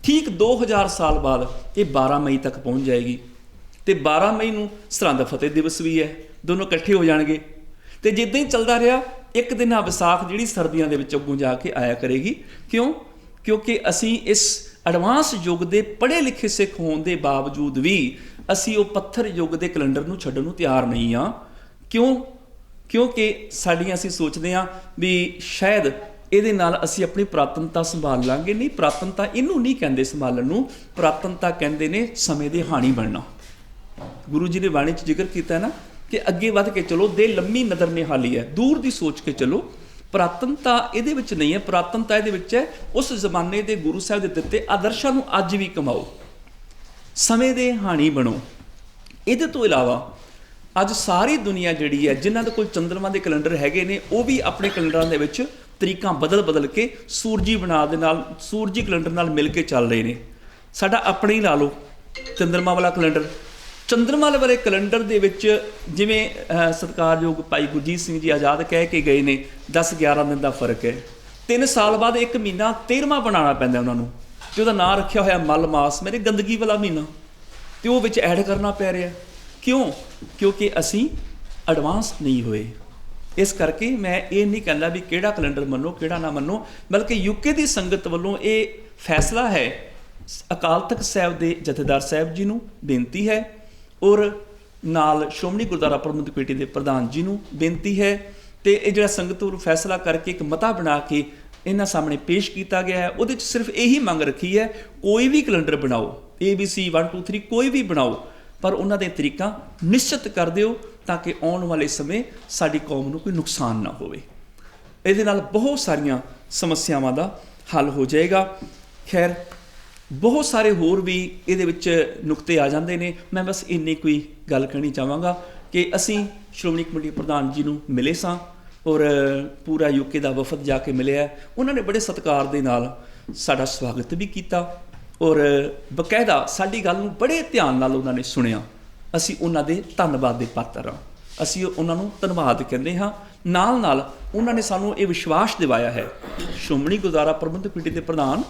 ਠੀਕ 2000 ਸਾਲ ਬਾਅਦ ਇਹ 12 ਮਈ ਤੱਕ ਪਹੁੰਚ ਜਾਏਗੀ ਅਤੇ 12 ਮਈ ਨੂੰ ਸਰਹੰਦ ਫਤਿਹ ਦਿਵਸ ਵੀ ਹੈ, ਦੋਨੋਂ ਇਕੱਠੇ ਹੋ ਜਾਣਗੇ। ਅਤੇ ਜਿੱਦਾਂ ਹੀ ਚੱਲਦਾ ਰਿਹਾ ਇੱਕ ਦਿਨ ਆ ਵਿਸਾਖ ਜਿਹੜੀ ਸਰਦੀਆਂ ਦੇ ਵਿੱਚ ਅੱਗੋਂ ਜਾ ਕੇ ਆਇਆ ਕਰੇਗੀ। ਕਿਉਂਕਿ ਅਸੀਂ ਇਸ ਐਡਵਾਂਸ ਯੁੱਗ ਦੇ ਪੜ੍ਹੇ ਲਿਖੇ ਸਿੱਖ ਹੋਣ ਦੇ ਬਾਵਜੂਦ ਵੀ ਅਸੀਂ ਉਹ ਪੱਥਰ ਯੁੱਗ ਦੇ ਕੈਲੰਡਰ ਨੂੰ ਛੱਡਣ ਨੂੰ ਤਿਆਰ ਨਹੀਂ ਹਾਂ। ਕਿਉਂਕਿ ਸਾਡੀਆਂ ਅਸੀਂ ਸੋਚਦੇ ਹਾਂ ਵੀ ਸ਼ਾਇਦ ਇਹਦੇ ਨਾਲ ਅਸੀਂ ਆਪਣੀ ਪੁਰਾਤਨਤਾ ਸੰਭਾਲ ਲਾਂਗੇ। ਨਹੀਂ, ਪੁਰਾਤਨਤਾ ਇਹਨੂੰ ਨਹੀਂ ਕਹਿੰਦੇ ਸੰਭਾਲਣ ਨੂੰ, ਪੁਰਾਤਨਤਾ ਕਹਿੰਦੇ ਨੇ ਸਮੇਂ ਦੇ ਹਾਣੀ ਬਣਨਾ। ਗੁਰੂ ਜੀ ਨੇ ਬਾਣੀ 'ਚ ਜ਼ਿਕਰ ਕੀਤਾ ਨਾ ਕਿ ਅੱਗੇ ਵੱਧ ਕੇ ਚਲੋ, ਦੇ ਲੰਮੀ ਨਜ਼ਰ ਨਿਹਾਲੀ ਹੈ, ਦੂਰ ਦੀ ਸੋਚ ਕੇ ਚਲੋ। ਪੁਰਾਤਨਤਾ ਇਹਦੇ ਵਿੱਚ ਨਹੀਂ ਹੈ, ਪੁਰਾਤਨਤਾ ਇਹਦੇ ਵਿੱਚ ਹੈ ਉਸ ਜ਼ਮਾਨੇ ਦੇ ਗੁਰੂ ਸਾਹਿਬ ਦੇ ਦਿੱਤੇ ਆਦਰਸ਼ਾਂ ਨੂੰ ਅੱਜ ਵੀ ਕਮਾਓ, ਸਮੇਂ ਦੇ ਹਾਣੀ ਬਣੋ। ਇਹਦੇ ਤੋਂ ਇਲਾਵਾ ਅੱਜ ਸਾਰੀ ਦੁਨੀਆ ਜਿਹੜੀ ਹੈ ਜਿਨ੍ਹਾਂ ਦੇ ਕੋਲ ਚੰਦਰਮਾ ਦੇ ਕੈਲੰਡਰ ਹੈਗੇ ਨੇ ਉਹ ਵੀ ਆਪਣੇ ਕੈਲੰਡਰਾਂ ਦੇ ਵਿੱਚ ਤਰੀਕਾਂ ਬਦਲ ਕੇ ਸੂਰਜੀ ਸੂਰਜੀ ਕੈਲੰਡਰ ਨਾਲ ਮਿਲ ਕੇ ਚੱਲ ਰਹੇ ਨੇ। ਸਾਡਾ ਆਪਣੇ ਹੀ ਲਾ ਲਓ ਚੰਦਰਮਾ ਵਾਲਾ ਕੈਲੰਡਰ। ਚੰਦਰਮਾ ਵਾਲੇ ਕੈਲੰਡਰ ਦੇ ਵਿੱਚ ਜਿਵੇਂ ਸਤਿਕਾਰਯੋਗ ਭਾਈ ਗੁਰਜੀਤ ਸਿੰਘ ਜੀ ਆਜ਼ਾਦ ਕਹਿ ਕੇ ਗਏ ਨੇ 10-11 ਦਿਨ ਦਾ ਫਰਕ ਹੈ। 3 ਸਾਲ ਬਾਅਦ ਇੱਕ ਮਹੀਨਾ 13ਵਾਂ ਬਣਾਉਣਾ ਪੈਂਦਾ ਉਹਨਾਂ ਨੂੰ, ਅਤੇ ਉਹਦਾ ਨਾਂ ਰੱਖਿਆ ਹੋਇਆ ਮਲ ਮਾਸ, ਮੇਰੇ ਗੰਦਗੀ ਵਾਲਾ ਮਹੀਨਾ, ਅਤੇ ਉਹ ਵਿੱਚ ਐਡ ਕਰਨਾ ਪੈ ਰਿਹਾ। ਕਿਉਂਕਿ ਅਸੀਂ ਐਡਵਾਂਸ ਨਹੀਂ ਹੋਏ। ਇਸ ਕਰਕੇ ਮੈਂ ਇਹ ਨਹੀਂ ਕਹਿੰਦਾ ਵੀ ਕਿਹੜਾ ਕੈਲੰਡਰ ਮੰਨੋ ਕਿਹੜਾ ਨਾ ਮੰਨੋ, ਬਲਕਿ ਯੂਕੇ ਦੀ ਸੰਗਤ ਵੱਲੋਂ ਇਹ ਫੈਸਲਾ ਹੈ। ਅਕਾਲ ਤਖਤ ਸਾਹਿਬ ਦੇ ਜਥੇਦਾਰ ਸਾਹਿਬ ਜੀ ਨੂੰ ਬੇਨਤੀ ਹੈ ਔਰ ਨਾਲ ਸ਼੍ਰੋਮਣੀ ਗੁਰਦੁਆਰਾ ਪ੍ਰਬੰਧਕ ਕਮੇਟੀ ਦੇ ਪ੍ਰਧਾਨ ਜੀ ਨੂੰ ਬੇਨਤੀ ਹੈ, ਅਤੇ ਇਹ ਜਿਹੜਾ ਸੰਗਤ ਵੱਲੋਂ ਫੈਸਲਾ ਕਰਕੇ ਇੱਕ ਮਤਾ ਬਣਾ ਕੇ ਇਹਨਾਂ ਸਾਹਮਣੇ ਪੇਸ਼ ਕੀਤਾ ਗਿਆ ਹੈ। ਉਹਦੇ 'ਚ ਸਿਰਫ ਇਹੀ ਮੰਗ ਰੱਖੀ ਹੈ, ਕੋਈ ਵੀ ਕੈਲੰਡਰ ਬਣਾਓ, ABC 1 2 3 ਕੋਈ ਵੀ ਬਣਾਓ, ਪਰ ਉਹਨਾਂ ਦੇ ਤਰੀਕਾਂ ਨਿਸ਼ਚਿਤ ਕਰ ਦਿਓ ਤਾਂ ਕਿ ਆਉਣ ਵਾਲੇ ਸਮੇਂ ਸਾਡੀ ਕੌਮ ਨੂੰ ਕੋਈ ਨੁਕਸਾਨ ਨਾ ਹੋਵੇ। ਇਹਦੇ ਨਾਲ ਬਹੁਤ ਸਾਰੀਆਂ ਸਮੱਸਿਆਵਾਂ ਦਾ ਹੱਲ ਹੋ ਜਾਏਗਾ। ਖੈਰ ਬਹੁਤ ਸਾਰੇ ਹੋਰ ਵੀ ਇਹਦੇ ਵਿੱਚ ਨੁਕਤੇ ਆ ਜਾਂਦੇ ਨੇ। ਮੈਂ ਬਸ ਇੰਨੀ ਕੋਈ ਗੱਲ ਕਹਿਣੀ ਚਾਹਾਂਗਾ ਕਿ ਅਸੀਂ ਸ਼੍ਰੋਮਣੀ ਕਮੇਟੀ ਪ੍ਰਧਾਨ ਜੀ ਨੂੰ ਮਿਲੇ ਸਾਂ ਔਰ ਪੂਰਾ ਯੂਕੇ ਦਾ ਵਫਦ ਜਾ ਕੇ ਮਿਲਿਆ। ਉਹਨਾਂ ਨੇ ਬੜੇ ਸਤਿਕਾਰ ਦੇ ਨਾਲ ਸਾਡਾ ਸਵਾਗਤ ਵੀ ਕੀਤਾ ਔਰ ਬਕਾਇਦਾ ਸਾਡੀ ਗੱਲ ਨੂੰ ਬੜੇ ਧਿਆਨ ਨਾਲ ਉਹਨਾਂ ਨੇ ਸੁਣਿਆ। ਅਸੀਂ ਉਹਨਾਂ ਦੇ ਧੰਨਵਾਦ ਦੇ ਪਾਤਰ ਹਾਂ, ਅਸੀਂ ਉਹਨਾਂ ਨੂੰ ਧੰਨਵਾਦ ਕਹਿੰਦੇ ਹਾਂ। ਨਾਲ ਉਹਨਾਂ ਨੇ ਸਾਨੂੰ ਇਹ ਵਿਸ਼ਵਾਸ ਦਿਵਾਇਆ ਹੈ, ਸ਼੍ਰੋਮਣੀ ਗੁਰਦੁਆਰਾ ਪ੍ਰਬੰਧਕ ਕਮੇਟੀ ਦੇ ਪ੍ਰਧਾਨ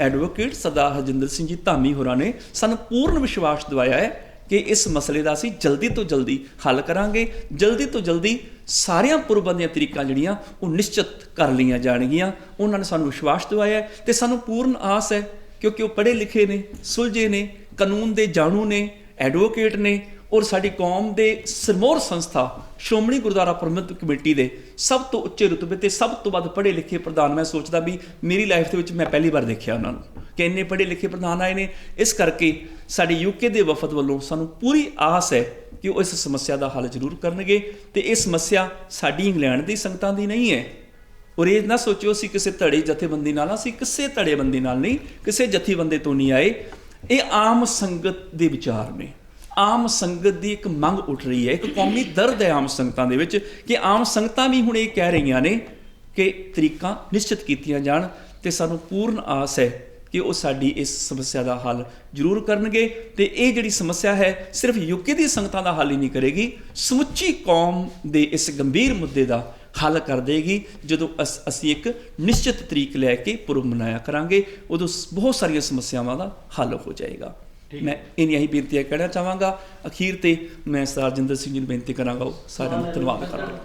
ਐਡਵੋਕੇਟ ਸਰਦਾਰ ਹਰਜਿੰਦਰ ਸਿੰਘ ਜੀ ਧਾਮੀ ਹੋਰਾਂ ਨੇ ਸਾਨੂੰ ਪੂਰਨ ਵਿਸ਼ਵਾਸ ਦਿਵਾਇਆ ਹੈ ਕਿ ਇਸ ਮਸਲੇ ਦਾ ਅਸੀਂ ਜਲਦੀ ਤੋਂ ਜਲਦੀ ਹੱਲ ਕਰਾਂਗੇ। ਜਲਦੀ ਤੋਂ ਜਲਦੀ ਸਾਰੀਆਂ ਪੁਰਬਾਂ ਦੀਆਂ ਤਰੀਕਾਂ ਜਿਹੜੀਆਂ ਉਹ ਨਿਸ਼ਚਿਤ ਕਰ ਲਈਆਂ ਜਾਣਗੀਆਂ। ਉਹਨਾਂ ਨੇ ਸਾਨੂੰ ਵਿਸ਼ਵਾਸ ਦਿਵਾਇਆ ਅਤੇ ਸਾਨੂੰ ਪੂਰਨ ਆਸ ਹੈ ਕਿਉਂਕਿ ਉਹ ਪੜ੍ਹੇ ਲਿਖੇ ਨੇ, ਸੁਲਝੇ ਨੇ, ਕਾਨੂੰਨ ਦੇ ਜਾਣੂ ਨੇ, ਐਡਵੋਕੇਟ ਨੇ ਔਰ ਸਾਡੀ ਕੌਮ ਦੇ ਸਿਰਮੌਰ ਸੰਸਥਾ ਸ਼੍ਰੋਮਣੀ ਗੁਰਦੁਆਰਾ ਪ੍ਰਬੰਧਕ ਕਮੇਟੀ ਦੇ ਸਭ ਤੋਂ ਉੱਚੇ ਰੁਤਬੇ ਤੇ ਸਭ ਤੋਂ ਵੱਧ ਪੜ੍ਹੇ ਲਿਖੇ ਪ੍ਰਧਾਨ ਮੈਂ ਸੋਚਦਾ ਵੀ ਮੇਰੀ ਲਾਈਫ ਦੇ ਵਿੱਚ ਮੈਂ ਪਹਿਲੀ ਵਾਰ ਦੇਖਿਆ ਉਹਨਾਂ ਨੂੰ ਕਿ ਇੰਨੇ ਪੜ੍ਹੇ ਲਿਖੇ ਪ੍ਰਧਾਨ ਆਏ ਨੇ। ਇਸ ਕਰਕੇ ਸਾਡੇ ਯੂਕੇ ਦੇ ਵਫਦ ਵੱਲੋਂ ਸਾਨੂੰ ਪੂਰੀ ਆਸ ਹੈ ਕਿ ਉਹ ਇਸ ਸਮੱਸਿਆ ਦਾ ਹੱਲ ਜ਼ਰੂਰ ਕਰਨਗੇ ਅਤੇ ਇਹ ਸਮੱਸਿਆ ਸਾਡੀ ਇੰਗਲੈਂਡ ਦੀ ਸੰਗਤਾਂ ਦੀ ਨਹੀਂ ਹੈ। ਔਰ ਇਹ ਨਾ ਸੋਚਿਓ ਅਸੀਂ ਕਿਸੇ ਧੜੇ ਜਥੇਬੰਦੀ ਨਾਲ, ਅਸੀਂ ਕਿਸੇ ਧੜੇਬੰਦੀ ਨਾਲ ਨਹੀਂ, ਕਿਸੇ ਜਥੇਬੰਦੀ ਤੋਂ ਨਹੀਂ ਆਏ। ਇਹ ਆਮ ਸੰਗਤ ਦੇ ਵਿਚਾਰ ਨੇ, ਆਮ ਸੰਗਤ ਦੀ ਇੱਕ ਮੰਗ ਉੱਠ ਰਹੀ ਹੈ, ਇੱਕ ਕੌਮੀ ਦਰਦ ਹੈ ਆਮ ਸੰਗਤਾਂ ਦੇ ਵਿੱਚ ਕਿ ਆਮ ਸੰਗਤਾਂ ਵੀ ਹੁਣ ਇਹ ਕਹਿ ਰਹੀਆਂ ਨੇ ਕਿ ਤਰੀਕਾਂ ਨਿਸ਼ਚਿਤ ਕੀਤੀਆਂ ਜਾਣ ਅਤੇ ਸਾਨੂੰ ਪੂਰਨ ਆਸ ਹੈ ਕਿ ਉਹ ਸਾਡੀ ਇਸ ਸਮੱਸਿਆ ਦਾ ਹੱਲ ਜ਼ਰੂਰ ਕਰਨਗੇ। ਅਤੇ ਇਹ ਜਿਹੜੀ ਸਮੱਸਿਆ ਹੈ ਸਿਰਫ ਯੂਕੇ ਦੀ ਸੰਗਤਾਂ ਦਾ ਹੱਲ ਹੀ ਨਹੀਂ ਕਰੇਗੀ, ਸਮੁੱਚੀ ਕੌਮ ਦੇ ਇਸ ਗੰਭੀਰ ਮੁੱਦੇ ਦਾ ਹੱਲ ਕਰ ਦੇਗੀ। ਜਦੋਂ ਅਸੀਂ ਇੱਕ ਨਿਸ਼ਚਿਤ ਤਰੀਕ ਲੈ ਕੇ ਪੁਰਬ ਮਨਾਇਆ ਕਰਾਂਗੇ ਉਦੋਂ ਬਹੁਤ ਸਾਰੀਆਂ ਸਮੱਸਿਆਵਾਂ ਦਾ ਹੱਲ ਹੋ ਜਾਏਗਾ। ਮੈਂ ਇੰਨੀਆਂ ਹੀ ਬੇਨਤੀਆਂ ਕਹਿਣਾ ਚਾਹਾਂਗਾ। ਅਖੀਰ ਤੇ ਮੈਂ ਸਰਦਾਰ ਜਿੰਦਰ ਸਿੰਘ ਜੀ ਨੂੰ ਬੇਨਤੀ ਕਰਾਂਗਾ ਉਹ ਸਾਰਿਆਂ ਨੂੰ ਧੰਨਵਾਦ ਕਰਦਾ।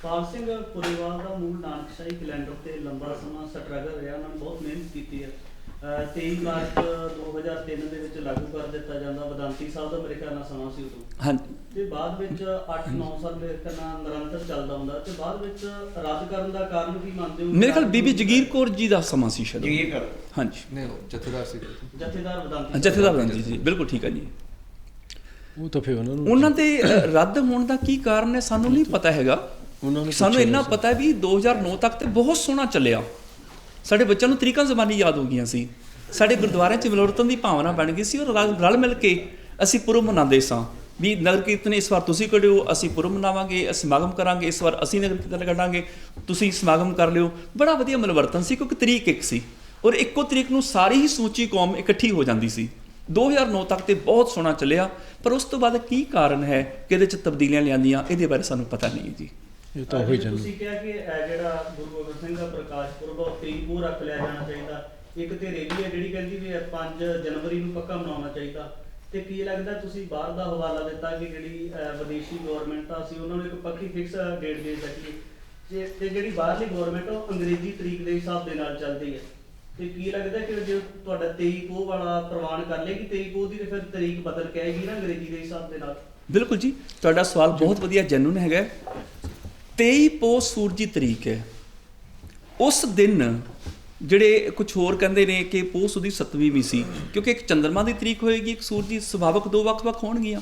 ਪਾਲ ਸਿੰਘ ਪੁਰੇਵਾਲ ਦਾ ਮੂਲ ਨਾਨਕਸ਼ਾਹੀ ਕੈਲੰਡਰ ਤੇ ਲੰਬਾ ਸਮਾਂ ਸਟਰਗਲ ਰਿਹਾ, ਉਹਨਾਂ ਨੇ ਬਹੁਤ ਮਿਹਨਤ ਕੀਤੀ ਹੈ। 23 ਮਾਰਚ 2003 ਦੇ ਵਿੱਚ ਲਾਗੂ ਕਰ ਦਿੱਤਾ ਜਾਂਦਾ, ਬਦਾਂਤੀ ਸਾਹਿਬ ਦਾ ਮੇਰੇ ਖਿਆਲ ਨਾਲ ਸਮਾਂ ਸੀ ਉਦੋਂ। ਹਾਂਜੀ। ਤੇ ਬਾਅਦ ਵਿੱਚ 8-9 ਸਾਲ ਮੇਰੇ ਖਿਆਲ ਨਾਲ ਨਿਰੰਤਰ ਚੱਲਦਾ ਹੁੰਦਾ ਤੇ ਬਾਅਦ ਵਿੱਚ ਰੱਦ ਕਰਨ ਦਾ ਕਾਰਨ ਕੀ ਮੰਨਦੇ ਹੋ? ਮੇਰੇ ਖਿਆਲ ਬੀਬੀ ਜਗੀਰ ਕੌਰ ਜੀ ਦਾ ਸਮਾਂ ਸੀ ਸ਼ਾਇਦ। ਜਗੀਰ ਕੌਰ, ਹਾਂਜੀ, ਨਹੀਂ ਜਥੇਦਾਰ ਸੀ, ਜਥੇਦਾਰ ਬਦਾਂਤੀ, ਜਥੇਦਾਰ ਬਦਾਂਤੀ ਜੀ, ਬਿਲਕੁਲ ਠੀਕ ਹੈ ਜੀ। ਉਹ ਤਾਂ ਫਿਰ ਉਹਨਾਂ ਦੇ ਰੱਦ ਹੋਣ ਦਾ ਕੀ ਕਾਰਨ ਹੈ ਸਾਨੂੰ ਨਹੀਂ ਪਤਾ ਹੈਗਾ। ਸਾਨੂੰ ਇੰਨਾ ਪਤਾ ਵੀ 2009 ਤੱਕ ਤੇ ਬਹੁਤ ਸੋਹਣਾ ਚੱਲਿਆ, ਸਾਡੇ ਬੱਚਿਆਂ ਨੂੰ ਤਰੀਕਾਂ ਜ਼ਬਾਨੀ ਯਾਦ ਹੋ ਗਈਆਂ ਸੀ। ਸਾਡੇ ਗੁਰਦੁਆਰਿਆਂ 'ਚ ਮਿਲਵਰਤਨ ਦੀ ਭਾਵਨਾ ਬਣ ਗਈ ਸੀ ਔਰ ਰਲ ਮਿਲ ਕੇ ਅਸੀਂ ਪੁਰਬ ਮਨਾਉਂਦੇ ਸਾਂ ਵੀ ਨਗਰ ਕੀਰਤਨ ਇਸ ਵਾਰ ਤੁਸੀਂ ਕੱਢਿਓ, ਅਸੀਂ ਪੁਰਬ ਮਨਾਵਾਂਗੇ, ਅਸੀਂ ਸਮਾਗਮ ਕਰਾਂਗੇ, ਇਸ ਵਾਰ ਅਸੀਂ ਨਗਰ ਕੀਰਤਨ ਕੱਢਾਂਗੇ, ਤੁਸੀਂ ਸਮਾਗਮ ਕਰ ਲਿਓ। ਬੜਾ ਵਧੀਆ ਮਿਲਵਰਤਨ ਸੀ ਕਿਉਂਕਿ ਤਰੀਕ ਇੱਕ ਸੀ ਔਰ ਇੱਕੋ ਤਰੀਕ ਨੂੰ ਸਾਰੀ ਹੀ ਸਮੁੱਚੀ ਕੌਮ ਇਕੱਠੀ ਹੋ ਜਾਂਦੀ ਸੀ। 2009 ਤੱਕ ਤੇ ਬਹੁਤ ਸੋਹਣਾ ਚੱਲਿਆ, ਪਰ ਉਸ ਤੋਂ ਬਾਅਦ ਕੀ ਕਾਰਨ ਹੈ ਕਿ ਇਹਦੇ 'ਚ ਤਬਦੀਲੀਆਂ ਲਿਆਂਦੀਆਂ, ਇਹਦੇ ਬਾਰੇ ਸਾਨੂੰ ਪਤਾ ਨਹੀਂ ਹੈ ਜੀ। ਇਹ ਤਾਂ ਹੋਈ ਜਾਂਦਾ। ਤੁਸੀਂ ਕਿਹਾ ਕਿ ਜਿਹੜਾ ਗੁਰੂ ਗੋਬਿੰਦ ਸਿੰਘ ਦਾ ਪ੍ਰਕਾਸ਼ ਪੁਰਬ ਉਹ ਤਰੀਕ ਨੂੰ ਰੱਖ ਲਿਆ ਜਾਣਾ ਚਾਹੀਦਾ। ਇੱਕ ਧਿਰ ਇਹ ਵੀ ਹੈ ਜਿਹੜੀ ਕਹਿੰਦੀ ਵੀ 5 ਜਨਵਰੀ ਨੂੰ ਪੱਕਾ ਮਨਾਉਣਾ ਚਾਹੀਦਾ। ਤੇ ਕੀ ਲੱਗਦਾ ਤੁਸੀਂ ਬਾਹਰ ਦਾ ਹਵਾਲਾ ਦਿੱਤਾ ਕਿ ਜਿਹੜੀ ਵਿਦੇਸ਼ੀ ਗਵਰਨਮੈਂਟ ਆ ਅਸੀਂ ਉਹਨਾਂ ਨੂੰ ਇੱਕ ਪੱਕੀ ਫਿਕਸ ਡੇਟ ਦੇ ਸਕੀਏ ਤੇ ਜਿਹੜੀ ਬਾਹਰਲੀ ਗਵਰਨਮੈਂਟ ਉਹ ਅੰਗਰੇਜ਼ੀ ਤਰੀਕ ਦੇ ਹਿਸਾਬ ਦੇ ਨਾਲ ਚੱਲਦੀ ਹੈ। ਤੇ ਕੀ ਲੱਗਦਾ ਕਿ ਜੇ ਤੁਹਾਡਾ 23 ਪੋਹ ਵਾਲਾ ਪ੍ਰਵਾਨ ਕਰ ਲੇਗੀ 23 ਪੋਹ ਦੀ ਤੇ ਫਿਰ ਤਰੀਕ ਬਦਲ ਕੇ ਆਏਗੀ ਨਾ ਅੰਗਰੇਜ਼ੀ ਦੇ ਹਿਸਾਬ ਦੇ ਨਾਲ? ਬਿਲਕੁਲ ਜੀ, ਤੁਹਾਡਾ ਸਵਾਲ ਬਹੁਤ ਵਧੀਆ ਜੈਨੂਨ ਹੈਗਾ। 23 ਪੋਹ ਸੂਰਜੀ ਤਰੀਕ ਹੈ। ਉਸ ਦਿਨ ਜਿਹੜੇ ਕੁਝ ਹੋਰ ਕਹਿੰਦੇ ਨੇ ਕਿ ਪੋਹ ਸੁਦੀ 7ਵੀਂ ਵੀ ਸੀ ਕਿਉਂਕਿ ਇੱਕ ਚੰਦਰਮਾ ਦੀ ਤਰੀਕ ਹੋਏਗੀ, ਇੱਕ ਸੂਰਜੀ, ਸੁਭਾਵਕ ਦੋ ਵੱਖ-ਵੱਖ ਹੋਣਗੀਆਂ।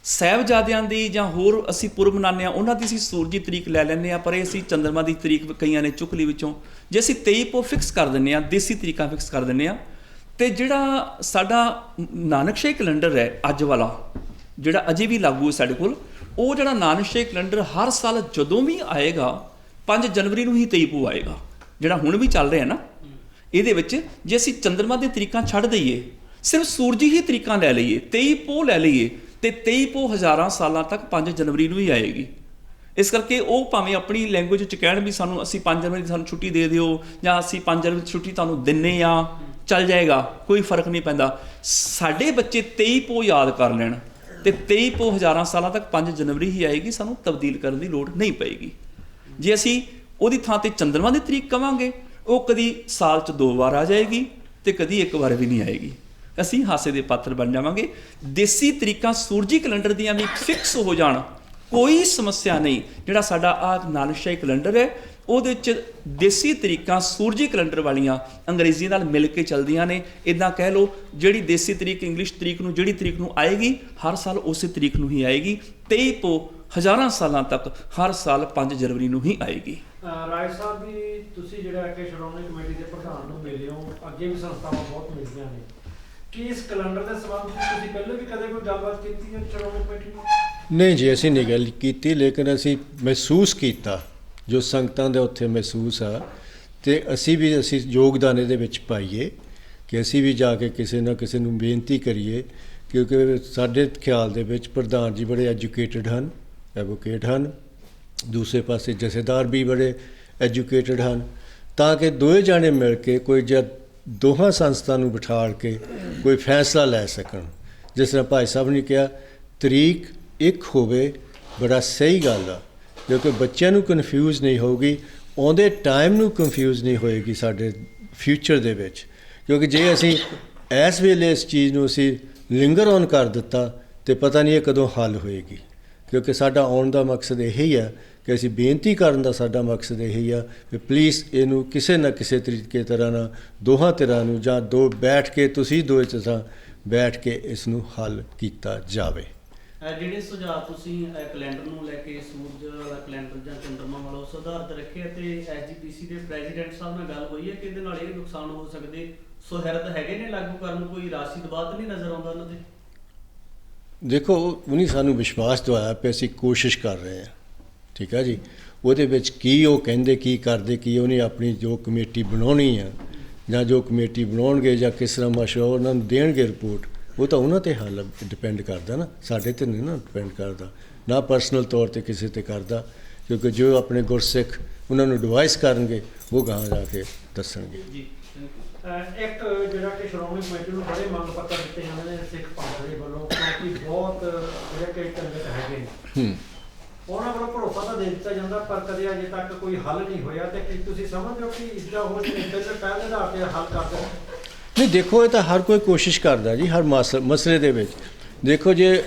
ਸਾਹਿਬਜ਼ਾਦਿਆਂ ਦੀ ਜਾਂ ਹੋਰ ਅਸੀਂ ਪੁਰਬ ਮਨਾਉਂਦੇ ਹਾਂ ਉਹਨਾਂ ਦੀ ਅਸੀਂ ਸੂਰਜੀ ਤਰੀਕ ਲੈ ਲੈਂਦੇ ਹਾਂ, ਪਰ ਇਹ ਅਸੀਂ ਚੰਦਰਮਾ ਦੀ ਤਰੀਕ ਕਈਆਂ ਨੇ ਚੁੱਕ ਲਈ ਵਿੱਚੋਂ। ਜੇ ਅਸੀਂ 23 ਪੋਹ ਫਿਕਸ ਕਰ ਦਿੰਦੇ ਹਾਂ, ਦੇਸੀ ਤਰੀਕਾਂ ਫਿਕਸ ਕਰ ਦਿੰਦੇ ਹਾਂ, ਤੇ ਜਿਹੜਾ ਸਾਡਾ ਨਾਨਕਸ਼ਾਹੀ ਕੈਲੰਡਰ ਹੈ ਅੱਜ ਵਾਲਾ ਜਿਹੜਾ ਅਜੇ ਵੀ ਲਾਗੂ ਹੈ ਸਾਡੇ ਕੋਲ, ਉਹ ਜਿਹੜਾ ਨਾਨਕਸ਼ਾਹੀ ਕੈਲੰਡਰ ਹਰ ਸਾਲ ਜਦੋਂ ਵੀ ਆਏਗਾ 5 ਜਨਵਰੀ ਨੂੰ ਹੀ 23 ਪੋਹ ਆਏਗਾ, ਜਿਹੜਾ ਹੁਣ ਵੀ ਚੱਲ ਰਿਹਾ ਨਾ। ਇਹਦੇ ਵਿੱਚ ਜੇ ਅਸੀਂ ਚੰਦਰਮਾ ਦੀਆਂ ਤਰੀਕਾਂ ਛੱਡ ਦਈਏ, ਸਿਰਫ ਸੂਰਜੀ ਹੀ ਤਰੀਕਾਂ ਲੈ ਲਈਏ, 23 ਪੋਹ ਲੈ ਲਈਏ, ਤੇ 23 ਪੋਹ ਹਜ਼ਾਰਾਂ ਸਾਲਾਂ ਤੱਕ 5 ਜਨਵਰੀ ਨੂੰ ਹੀ ਆਏਗੀ। ਇਸ ਕਰਕੇ ਉਹ ਭਾਵੇਂ ਆਪਣੀ ਲੈਂਗੁਏਜ 'ਚ ਕਹਿਣ ਵੀ ਸਾਨੂੰ ਅਸੀਂ 5 ਜਨਵਰੀ ਦੀ ਸਾਨੂੰ ਛੁੱਟੀ ਦੇ ਦਿਓ ਜਾਂ ਅਸੀਂ 5 ਜਨਵਰੀ ਦੀ ਛੁੱਟੀ ਤੁਹਾਨੂੰ ਦਿੰਨੇ ਆ, ਚੱਲ ਜਾਏਗਾ, ਕੋਈ ਫਰਕ ਨਹੀਂ ਪੈਂਦਾ। ਸਾਡੇ ਬੱਚੇ 23 ਪੋਹ ਯਾਦ ਕਰ ਲੈਣ ਤੇ 23 ਪੋਹ ਹਜ਼ਾਰਾਂ ਸਾਲਾਂ ਤੱਕ 5 ਜਨਵਰੀ ਹੀ ਆਏਗੀ, ਸਾਨੂੰ ਤਬਦੀਲ ਕਰਨ ਦੀ ਲੋੜ ਨਹੀਂ ਪਏਗੀ। ਜੇ ਅਸੀਂ ਉਹਦੀ ਥਾਂ ਤੇ ਚੰਦਰਮਾ ਦੀ ਤਰੀਕ ਕਵਾਂਗੇ, ਉਹ ਕਦੀ ਸਾਲ 'ਚ 2 ਵਾਰ ਆ ਜਾਏਗੀ ਤੇ ਕਦੀ 1 ਵਾਰ ਵੀ ਨਹੀਂ ਆਏਗੀ, ਅਸੀਂ ਹਾਸੇ ਦੇ ਪਾਤਰ ਬਣ ਜਾਵਾਂਗੇ। ਦੇਸੀ ਤਰੀਕਾਂ ਸੂਰਜੀ ਕੈਲੰਡਰ ਦੀਆਂ ਵੀ ਫਿਕਸ ਹੋ ਜਾਣ, ਕੋਈ ਸਮੱਸਿਆ ਨਹੀਂ। ਜਿਹੜਾ ਸਾਡਾ ਆਹ ਨਾਨਕਸ਼ਾਹੀ ਕੈਲੰਡਰ ਹੈ ਉਹਦੇ ਵਿੱਚ ਦੇਸੀ ਤਰੀਕਾਂ ਸੂਰਜੀ ਕੈਲੰਡਰ ਵਾਲੀਆਂ ਅੰਗਰੇਜ਼ੀ ਨਾਲ ਮਿਲ ਕੇ ਚੱਲਦੀਆਂ ਨੇ। ਇੱਦਾਂ ਕਹਿ ਲਓ ਜਿਹੜੀ ਦੇਸੀ ਤਰੀਕ ਇੰਗਲਿਸ਼ ਤਰੀਕ ਨੂੰ ਜਿਹੜੀ ਤਰੀਕ ਨੂੰ ਆਏਗੀ ਹਰ ਸਾਲ ਉਸੇ ਤਰੀਕ ਨੂੰ ਹੀ ਆਏਗੀ। 23 ਪੋਹ ਹਜ਼ਾਰਾਂ ਸਾਲਾਂ ਤੱਕ ਹਰ ਸਾਲ 5 ਜਨਵਰੀ ਨੂੰ ਹੀ ਆਏਗੀ। ਰਾਏ ਸਾਹਿਬ ਵੀ ਤੁਸੀਂ ਜਿਹੜਾ ਕਿ ਸ਼੍ਰੋਮਣੀ ਕਮੇਟੀ ਦੇ ਪ੍ਰਧਾਨ ਨੂੰ ਮਿਲੇ ਹੋ, ਅੱਗੇ ਵੀ ਸੰਸਥਾਵਾਂ ਬਹੁਤ ਮਿਲਦੀਆਂ ਨੇ, ਕੀ ਇਸ ਕੈਲੰਡਰ ਦੇ ਸੰਬੰਧ ਵਿੱਚ ਤੁਸੀਂ ਪਹਿਲਾਂ ਵੀ ਕਦੇ ਕੋਈ ਗੱਲਬਾਤ ਕੀਤੀ ਹੈ ਸ਼੍ਰੋਮਣੀ ਕਮੇਟੀ ਨਾਲ? ਨਹੀਂ ਜੀ, ਅਸੀਂ ਨਹੀਂ ਗੱਲ ਕੀਤੀ, ਲੇਕਿਨ ਅਸੀਂ ਮਹਿਸੂਸ ਕੀਤਾ ਜੋ ਸੰਗਤਾਂ ਦੇ ਉੱਥੇ ਮਹਿਸੂਸ ਆ, ਤੇ ਅਸੀਂ ਯੋਗਦਾਨ ਇਹਦੇ ਵਿੱਚ ਪਾਈਏ ਕਿ ਅਸੀਂ ਵੀ ਜਾ ਕੇ ਕਿਸੇ ਨਾ ਕਿਸੇ ਨੂੰ ਬੇਨਤੀ ਕਰੀਏ, ਕਿਉਂਕਿ ਸਾਡੇ ਖਿਆਲ ਦੇ ਵਿੱਚ ਪ੍ਰਧਾਨ ਜੀ ਬੜੇ ਐਜੂਕੇਟਡ ਹਨ, ਐਡਵੋਕੇਟ ਹਨ, ਦੂਸਰੇ ਪਾਸੇ ਜਥੇਦਾਰ ਵੀ ਬੜੇ ਐਜੂਕੇਟਡ ਹਨ, ਤਾਂ ਕਿ ਦੋਵੇਂ ਜਾਣੇ ਮਿਲ ਕੇ ਕੋਈ ਜਦ ਦੋਹਾਂ ਸੰਸਥਾ ਨੂੰ ਬਿਠਾ ਕੇ ਕੋਈ ਫੈਸਲਾ ਲੈ ਸਕਣ। ਜਿਸ ਤਰ੍ਹਾਂ ਭਾਈ ਸਾਹਿਬ ਨੇ ਕਿਹਾ ਤਰੀਕ ਇੱਕ ਹੋਵੇ, ਬੜਾ ਸਹੀ ਗੱਲ ਆ, ਕਿਉਂਕਿ ਬੱਚਿਆਂ ਨੂੰ ਕਨਫਿਊਜ਼ ਨਹੀਂ ਹੋਊਗੀ, ਆਉਂਦੇ ਟਾਈਮ ਨੂੰ ਕਨਫਿਊਜ਼ ਨਹੀਂ ਹੋਏਗੀ ਸਾਡੇ ਫਿਊਚਰ ਦੇ ਵਿੱਚ। ਕਿਉਂਕਿ ਜੇ ਅਸੀਂ ਇਸ ਵੇਲੇ ਇਸ ਚੀਜ਼ ਨੂੰ ਅਸੀਂ ਲਿੰਗਰ ਔਨ ਕਰ ਦਿੱਤਾ ਤੇ ਪਤਾ ਨਹੀਂ ਇਹ ਕਦੋਂ ਹੱਲ ਹੋਏਗੀ। ਕਿਉਂਕਿ ਸਾਡਾ ਆਉਣ ਦਾ ਮਕਸਦ ਇਹੀ ਹੈ ਕਿ ਅਸੀਂ ਬੇਨਤੀ ਕਰਨ ਦਾ ਸਾਡਾ ਮਕਸਦ ਇਹੀ ਆ ਕਿ ਪਲੀਜ਼ ਇਹਨੂੰ ਕਿਸੇ ਨਾ ਕਿਸੇ ਤਰੀਕੇ ਤਰ੍ਹਾਂ ਨਾਲ ਦੋਹਾਂ ਧਿਰਾਂ ਨੂੰ ਜਾਂ ਬੈਠ ਕੇ ਤੁਸੀਂ ਦੋਵੇਂ ਤਰ੍ਹਾਂ ਬੈਠ ਕੇ ਇਸ ਨੂੰ ਹੱਲ ਕੀਤਾ ਜਾਵੇ। ਜਿਹੜੇ ਸੁਝਾਅ ਤੁਸੀਂ ਕੈਲੰਡਰ ਨੂੰ ਲੈ ਕੇ ਸੂਰਜ ਵਾਲਾ ਕੈਲੰਡਰ ਜਾਂ ਚੰਦਰਮਾ ਵਾਲਾ ਉਸ ਆਧਾਰ ਤੇ ਰੱਖਿਆ ਤੇ ਐਸਜੀਪੀਸੀ ਦੇ ਪ੍ਰੈਜ਼ੀਡੈਂਟ ਸਾਹਿਬ ਨਾਲ ਗੱਲ ਹੋਈ ਹੈ ਕਿ ਇਹਦੇ ਨਾਲ ਇਹ ਨੁਕਸਾਨ ਹੋ ਸਕਦੇ, ਸੁਹਿਰਦ ਹੈਗੇ ਨੇ ਲਾਗੂ ਕਰਨ, ਕੋਈ ਰਾਸ਼ੀ ਦਬਾਅ ਤਾਂ ਨਹੀਂ ਨਜ਼ਰ ਆਉਂਦਾ ਉਹਨਾਂ ਦੇ? ਦੇਖੋ, ਉਹਨੇ ਸਾਨੂੰ ਵਿਸ਼ਵਾਸ ਦਿਵਾਇਆ ਕਿ ਅਸੀਂ ਕੋਸ਼ਿਸ਼ ਕਰ ਰਹੇ ਹਾਂ, ਠੀਕ ਹੈ ਜੀ। ਉਹਦੇ ਵਿੱਚ ਕੀ ਉਹ ਕਹਿੰਦੇ, ਕੀ ਕਰਦੇ, ਕੀ ਉਹਨੇ ਆਪਣੀ ਜੋ ਕਮੇਟੀ ਬਣਾਉਣੀ ਆ ਜਾਂ ਜੋ ਕਮੇਟੀ ਬਣਾਉਣਗੇ ਜਾਂ ਕਿਸ ਤਰ੍ਹਾਂ ਮਸ਼ਵਰਾ ਉਹਨਾਂ ਨੂੰ ਦੇਣਗੇ ਰਿਪੋਰਟ, ਉਹ ਤਾਂ ਉਹਨਾਂ 'ਤੇ ਹੱਲ ਡਿਪੈਂਡ ਕਰਦਾ ਨਾ, ਸਾਡੇ 'ਤੇ ਨਹੀਂ ਨਾ ਡਿਪੈਂਡ ਕਰਦਾ, ਨਾ ਪਰਸਨਲ ਤੌਰ 'ਤੇ ਕਿਸੇ 'ਤੇ ਕਰਦਾ। ਕਿਉਂਕਿ ਜੋ ਆਪਣੇ ਗੁਰਸਿੱਖ ਉਹਨਾਂ ਨੂੰ ਐਡਵਾਈਸ ਕਰਨਗੇ ਉਹ ਗਾਹਾਂ ਜਾ ਕੇ ਦੱਸਣਗੇ। ਜੀ ਇੱਕ ਜਿਹੜਾ ਕਿ ਸ਼੍ਰੋਮਣੀ ਕਮੇਟੀ ਨੂੰ ਬੜੇ ਮੰਗ ਪੱਤਰ ਦਿੱਤੇ ਜਾਂਦੇ ਨੇ ਸਿੱਖ ਪੰਥ ਦੇ ਵੱਲੋਂ, ਕਿਉਂਕਿ ਬਹੁਤ ਜਿਹੜੇ ਕਿ ਪੰਡਿਤ ਹੈਗੇ ਨੇ ਉਹਨਾਂ ਵੱਲੋਂ ਭਰੋਸਾ ਤਾਂ ਦੇ ਦਿੱਤਾ ਜਾਂਦਾ, ਪਰ ਕਦੇ ਅਜੇ ਤੱਕ ਕੋਈ ਹੱਲ ਨਹੀਂ ਹੋਇਆ। ਤੇ ਕੀ ਤੁਸੀਂ ਸਮਝਦੇ ਹੋ ਕਿ ਇਸ ਦਾ ਉਹ ਪਹਿਲੇ ਦਾ ਆਧਾਰ ਹੱਲ ਕਰ ਦੇਣ? ਨਹੀਂ, ਦੇਖੋ ਇਹ ਤਾਂ ਹਰ ਕੋਈ ਕੋਸ਼ਿਸ਼ ਕਰਦਾ ਜੀ ਹਰ ਮਸਲੇ ਦੇ ਵਿੱਚ। ਦੇਖੋ ਜੇ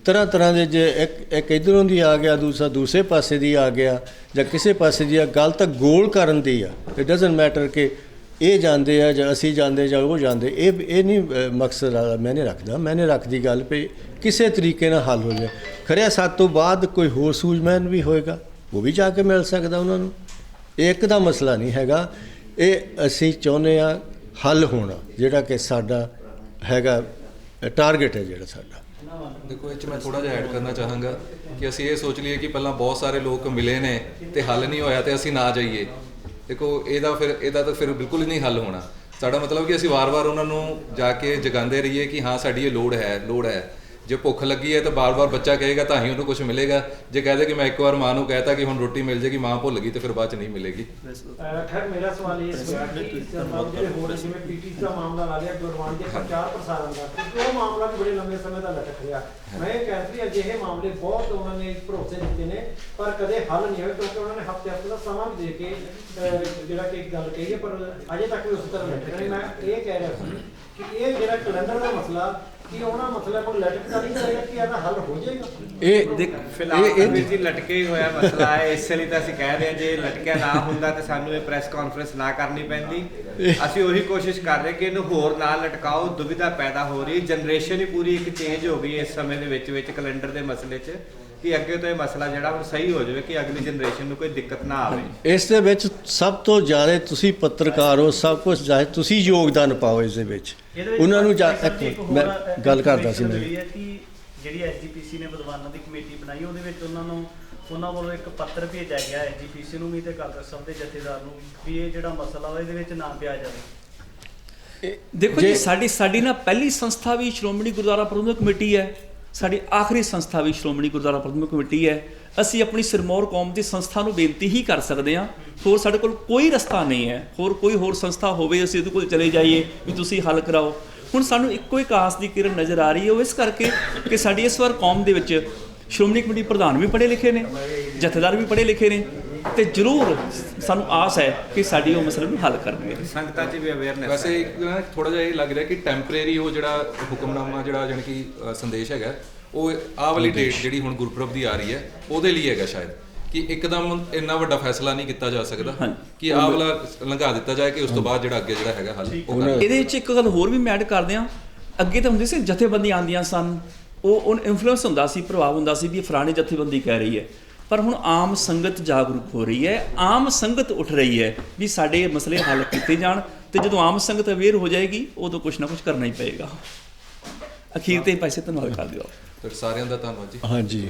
ਤਰ੍ਹਾਂ ਦੇ ਜੇ ਇੱਕ ਇੱਧਰੋਂ ਦੀ ਆ ਗਿਆ, ਦੂਸਰੇ ਪਾਸੇ ਦੀ ਆ ਗਿਆ ਜਾਂ ਕਿਸੇ ਪਾਸੇ ਦੀ ਆ, ਗੱਲ ਤਾਂ ਗੋਲ ਕਰਨ ਦੀ ਆ। ਇਟ ਡਜ਼ਨਟ ਮੈਟਰ ਕਿ ਇਹ ਜਾਂਦੇ ਆ ਜਾਂ ਅਸੀਂ ਜਾਂਦੇ ਜਾਂ ਉਹ ਜਾਂਦੇ, ਇਹ ਨਹੀਂ ਮਕਸਦ ਮੈਨੇ ਰੱਖਦੀ ਗੱਲ ਵੀ ਕਿਸੇ ਤਰੀਕੇ ਨਾਲ ਹੱਲ ਹੋ ਜਾਏ। ਖਰਿਆ ਸੱਤ ਤੋਂ ਬਾਅਦ ਕੋਈ ਹੋਰ ਸੂਝਮੈਨ ਵੀ ਹੋਏਗਾ, ਉਹ ਵੀ ਜਾ ਕੇ ਮਿਲ ਸਕਦਾ ਉਹਨਾਂ ਨੂੰ। ਇਹ ਇੱਕ ਦਾ ਮਸਲਾ ਨਹੀਂ ਹੈਗਾ ਇਹ ਅਸੀਂ ਚਾਹੁੰਦੇ ਹਾਂ ਹੱਲ ਹੋਣਾ, ਜਿਹੜਾ ਕਿ ਸਾਡਾ ਹੈਗਾ ਟਾਰਗੇਟ ਹੈ ਜਿਹੜਾ ਸਾਡਾ। ਦੇਖੋ ਇਹ 'ਚ ਮੈਂ ਥੋੜ੍ਹਾ ਜਿਹਾ ਐਡ ਕਰਨਾ ਚਾਹਾਂਗਾ ਕਿ ਅਸੀਂ ਇਹ ਸੋਚ ਲਈਏ ਕਿ ਪਹਿਲਾਂ ਬਹੁਤ ਸਾਰੇ ਲੋਕ ਮਿਲੇ ਨੇ ਤੇ ਹੱਲ ਨਹੀਂ ਹੋਇਆ ਤੇ ਅਸੀਂ ਨਾ ਜਾਈਏ। ਦੇਖੋ ਇਹਦਾ ਤਾਂ ਫਿਰ ਬਿਲਕੁਲ ਹੀ ਨਹੀਂ ਹੱਲ ਹੋਣਾ। ਸਾਡਾ ਮਤਲਬ ਕਿ ਅਸੀਂ ਵਾਰ-ਵਾਰ ਉਹਨਾਂ ਨੂੰ ਜਾ ਕੇ ਜਗਾਉਂਦੇ ਰਹੀਏ ਕਿ ਹਾਂ ਸਾਡੀ ਇਹ ਲੋੜ ਹੈ। ਜੇ ਭੁੱਖ ਲੱਗੀ ਹੈ ਤਾਂ ਬਾਰ-ਬਾਰ ਬੱਚਾ ਕਹੇਗਾ ਤਾਂ ਹੀ ਉਹਨੂੰ ਕੁਝ ਮਿਲੇਗਾ। ਜੇ ਕਹਦੇ ਕਿ ਮੈਂ ਇੱਕ ਵਾਰ ਮਾਂ ਨੂੰ ਕਹਿਤਾ ਕਿ ਹੁਣ ਰੋਟੀ ਮਿਲ ਜੇਗੀ, ਮਾਂ ਭੁੱਲ ਗਈ ਤੇ ਫਿਰ ਬਾਅਦ 'ਚ ਨਹੀਂ ਮਿਲੇਗੀ। ਖੈਰ ਮੇਰਾ ਸਵਾਲ ਇਹ ਸੀਗਾ ਕਿ ਜਿਹੜੇ ਹੋਰ ਜਿਵੇਂ ਪੀਟੀ ਦਾ ਮਾਮਲਾ ਲਾ ਲਿਆ, ਗੁਰਬਾਣੀ ਦੇ ਪ੍ਰਚਾਰ ਪ੍ਰਸਾਰਨ ਦਾ, ਕਿਉਂਕਿ ਉਹ ਮਾਮਲਾ ਵੀ ਬੜੇ ਲੰਬੇ ਸਮੇਂ ਦਾ ਲਟਕ ਰਿਹਾ। ਮੈਂ ਇਹ ਕਹਿ ਰਹੀ ਅਜਿਹੇ ਮਾਮਲੇ ਬਹੁਤ ਉਹਨਾਂ ਨੇ ਭਰੋਸੇ ਦਿੱਤੇ ਨੇ ਪਰ ਕਦੇ ਹੱਲ ਨਹੀਂ ਹੋਏ, ਕਿਉਂਕਿ ਉਹਨਾਂ ਨੇ ਹਫ਼ਤੇ ਦਾ ਸਮਾਂ ਵੀ ਦੇ ਕੇ ਜਿਹੜਾ ਕਿ ਇੱਕ ਗੱਲ ਕਹੀ ਹੈ ਪਰ ਅਜੇ ਤੱਕ ਵੀ ਉਸ ਤਰ੍ਹਾਂ ਲਟਕ ਰਹੇ। ਮੈਂ ਇਹ ਕਹਿ ਰਿਹਾ ਸੀ ਕਿ ਇਹ ਜਿਹੜਾ ਕੈਲੰਡਰ ਦਾ ਮਸਲਾ ਕਿ ਉਹਨਾਂ ਮਸਲੇ ਕੋਲ ਲਟਕਦਾ ਨਹੀਂ ਜਾਏਗਾ ਕਿ ਇਹਦਾ ਹੱਲ ਹੋ ਜਾਏਗਾ। ਇਹ ਫਿਲਹਾਲ ਵੀਰ ਜੀ ਲਟਕੇ ਹੀ ਹੋਇਆ ਮਸਲਾ ਹੈ, ਇਸੇ ਲਈ ਤਾਂ ਅਸੀਂ ਕਹਿ ਰਹੇ ਹਾਂ ਜੇ ਲਟਕਿਆ ਨਾ ਹੁੰਦਾ ਤਾਂ ਸਾਨੂੰ ਇਹ ਪ੍ਰੈਸ ਕਾਨਫਰੰਸ ਨਾ ਕਰਨੀ ਪੈਂਦੀ। ਅਸੀਂ ਉਹੀ ਕੋਸ਼ਿਸ਼ ਕਰ ਰਹੇ ਕਿ ਇਹਨੂੰ ਹੋਰ ਨਾ ਲਟਕਾਓ, ਦੁਵਿਧਾ ਪੈਦਾ ਹੋ ਰਹੀ, ਜਨਰੇਸ਼ਨ ਹੀ ਪੂਰੀ ਇੱਕ ਚੇਂਜ ਹੋ ਗਈ ਇਸ ਸਮੇਂ ਦੇ ਵਿੱਚ ਕੈਲੰਡਰ ਦੇ ਮਸਲੇ 'ਚ, ਕਿ ਅੱਗੇ ਤੋਂ ਇਹ ਮਸਲਾ ਜਿਹੜਾ ਹੁਣ ਸਹੀ ਹੋ ਜਾਵੇ ਕਿ ਅਗਲੀ ਜਨਰੇਸ਼ਨ ਨੂੰ ਕੋਈ ਦਿੱਕਤ ਨਾ ਆਵੇ। ਇਸ ਦੇ ਵਿੱਚ ਸਭ ਤੋਂ ਜ਼ਿਆਦਾ ਤੁਸੀਂ ਪੱਤਰਕਾਰ ਹੋ, ਸਭ ਕੁਝ ਚਾਹੇ ਤੁਸੀਂ ਯੋਗਦਾਨ ਪਾਓ ਇਸ ਦੇ ਵਿੱਚ। ਉਹਨਾਂ ਨੂੰ ਮੈਂ ਗੱਲ ਕਰਦਾ ਸੀ ਮੈਂ ਕਿ ਜਿਹੜੀ ਐਸਜੀਪੀਸੀ ਨੇ ਵਿਦਵਾਨਾਂ ਦੀ ਕਮੇਟੀ ਬਣਾਈ ਉਹਦੇ ਵਿੱਚ ਉਹਨਾਂ ਵੱਲੋਂ ਇੱਕ ਪੱਤਰ ਭੇਜਿਆ ਗਿਆ ਐਸਜੀਪੀਸੀ ਨੂੰ ਵੀ ਤੇ ਕਾਂਗਰਸ ਸਭ ਦੇ ਜਥੇਦਾਰ ਨੂੰ ਵੀ ਇਹ ਜਿਹੜਾ ਮਸਲਾ ਵਾ ਇਹਦੇ ਵਿੱਚ ਨਾ ਪਿਆ ਜਾਵੇ। ਦੇਖੋ ਜੀ ਸਾਡੀ ਨਾ ਪਹਿਲੀ ਸੰਸਥਾ ਵੀ ਸ਼੍ਰੋਮਣੀ ਗੁਰਦੁਆਰਾ ਪ੍ਰਬੰਧਕ ਕਮੇਟੀ ਹੈ, ਸਾਡੀ ਆਖਰੀ ਸੰਸਥਾ ਵੀ ਸ਼੍ਰੋਮਣੀ ਗੁਰਦੁਆਰਾ ਪ੍ਰਬੰਧਕ ਕਮੇਟੀ ਹੈ। ਅਸੀਂ ਆਪਣੀ ਸਿਰਮੌਰ ਕੌਮ ਦੀ ਸੰਸਥਾ ਨੂੰ ਬੇਨਤੀ ਹੀ ਕਰ ਸਕਦੇ ਹਾਂ, ਹੋਰ ਸਾਡੇ ਕੋਲ ਕੋਈ ਰਸਤਾ ਨਹੀਂ ਹੈ। ਕੋਈ ਹੋਰ ਸੰਸਥਾ ਹੋਵੇ ਅਸੀਂ ਉਹਦੇ ਕੋਲ ਚਲੇ ਜਾਈਏ ਵੀ ਤੁਸੀਂ ਹੱਲ ਕਰਾਓ। ਹੁਣ ਸਾਨੂੰ ਇੱਕੋ ਇੱਕ ਆਸ ਦੀ ਕਿਰਨ ਨਜ਼ਰ ਆ ਰਹੀ ਹੈ, ਉਹ ਇਸ ਕਰਕੇ ਕਿ ਸਾਡੀ ਇਸ ਵਾਰ ਕੌਮ ਦੇ ਵਿੱਚ ਸ਼੍ਰੋਮਣੀ ਕਮੇਟੀ ਪ੍ਰਧਾਨ ਵੀ ਪੜ੍ਹੇ ਲਿਖੇ ਨੇ, ਜਥੇਦਾਰ ਵੀ ਪੜ੍ਹੇ ਲਿਖੇ ਨੇ ਤੇ ਜ਼ਰੂਰ ਸਾਨੂੰ ਆਸ ਹੈ ਕਿ ਸਾਡੀ ਉਹ ਮਸਲੇ ਨੂੰ ਹੱਲ ਕਰਨਗੇ। ਸੰਗਤਾਂ 'ਚ ਵੀ ਅਵੇਅਰਨੈਸ ਵੈਸੇ ਥੋੜ੍ਹਾ ਜਿਹਾ ਇਹ ਲੱਗ ਰਿਹਾ ਕਿ ਟੈਂਪਰੇਰੀ ਉਹ ਜਿਹੜਾ ਹੁਕਮਨਾਮਾ ਜਿਹੜਾ ਜਾਣੀ ਕਿ ਸੰਦੇਸ਼ ਹੈਗਾ ਉਹ ਆਹ ਵਾਲੀ ਡੇਟ ਜਿਹੜੀ ਹੁਣ ਗੁਰਪੁਰਬ ਦੀ ਆ ਰਹੀ ਹੈ ਉਹਦੇ ਲਈ ਹੈਗਾ ਸ਼ਾਇਦ, ਕਿ ਇੱਕਦਮ ਇੰਨਾ ਵੱਡਾ ਫੈਸਲਾ ਨਹੀਂ ਕੀਤਾ ਜਾ ਸਕਦਾ ਕਿ ਆਹ ਵਾਲਾ ਲੰਘਾ ਦਿੱਤਾ ਜਾਏ ਕਿ ਉਸ ਤੋਂ ਬਾਅਦ ਜਿਹੜਾ ਅੱਗੇ ਜਿਹੜਾ ਹੈਗਾ ਹੱਲ ਉਹ ਕਰ। ਇਹਦੇ ਵਿੱਚ ਇੱਕ ਗੱਲ ਹੋਰ ਵੀ ਮੈਂ ਐਡ ਕਰਦੇ ਹਾਂ, ਅੱਗੇ ਤਾਂ ਹੁੰਦੀ ਸੀ ਜਥੇਬੰਦੀਆਂ ਆਉਂਦੀਆਂ ਸਨ, ਉਹ ਇਨਫਲੂਐਂਸ ਹੁੰਦਾ ਸੀ, ਪ੍ਰਭਾਵ ਹੁੰਦਾ ਸੀ ਵੀ ਇਹ ਫਲਾਣੀ ਜਥੇਬੰਦੀ ਕਹਿ ਰਹੀ ਹੈ, ਪਰ ਹੁਣ ਆਮ ਸੰਗਤ ਜਾਗਰੂਕ ਹੋ ਰਹੀ ਹੈ, ਆਮ ਸੰਗਤ ਉੱਠ ਰਹੀ ਹੈ ਵੀ ਸਾਡੇ ਮਸਲੇ ਹੱਲ ਕੀਤੇ ਜਾਣ। ਤੇ ਜਦੋਂ ਆਮ ਸੰਗਤ ਅਵੇਅਰ ਹੋ ਜਾਏਗੀ ਉਦੋਂ ਕੁਛ ਨਾ ਕੁਛ ਕਰਨਾ ਹੀ ਪਏਗਾ। ਅਖੀਰ ਤੇ ਪੈਸੇ ਧੰਨਵਾਦ ਕਰ ਦਿਓ ਫਿਰ ਸਾਰਿਆਂ ਦਾ ਧੰਨਵਾਦ ਜੀ।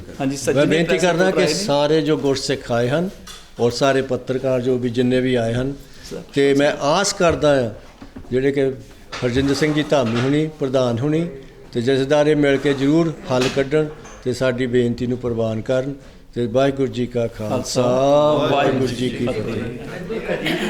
ਹਾਂਜੀ ਮੈਂ ਬੇਨਤੀ ਕਰਦਾ ਕਿ ਸਾਰੇ ਜੋ ਗੁਰਸਿੱਖ ਆਏ ਹਨ ਔਰ ਸਾਰੇ ਪੱਤਰਕਾਰ ਜੋ ਵੀ ਜਿੰਨੇ ਵੀ ਆਏ ਹਨ, ਤੇ ਮੈਂ ਆਸ ਕਰਦਾ ਹਾਂ ਜਿਹੜੇ ਕਿ ਹਰਜਿੰਦਰ ਸਿੰਘ ਜੀ ਧਾਮੀ ਹੁਣੀ, ਪ੍ਰਧਾਨ ਹੁਣੀ ਤੇ ਜਥੇਦਾਰ ਮਿਲ ਕੇ ਜ਼ਰੂਰ ਹੱਲ ਕੱਢਣ ਤੇ ਸਾਡੀ ਬੇਨਤੀ ਨੂੰ ਪ੍ਰਵਾਨ ਕਰਨ। ਤੇ ਵਾਹਿਗੁਰੂ ਜੀ ਕਾ ਖਾਲਸਾ, ਵਾਹਿਗੁਰੂ ਜੀ ਕੀ ਫਤਿਹ।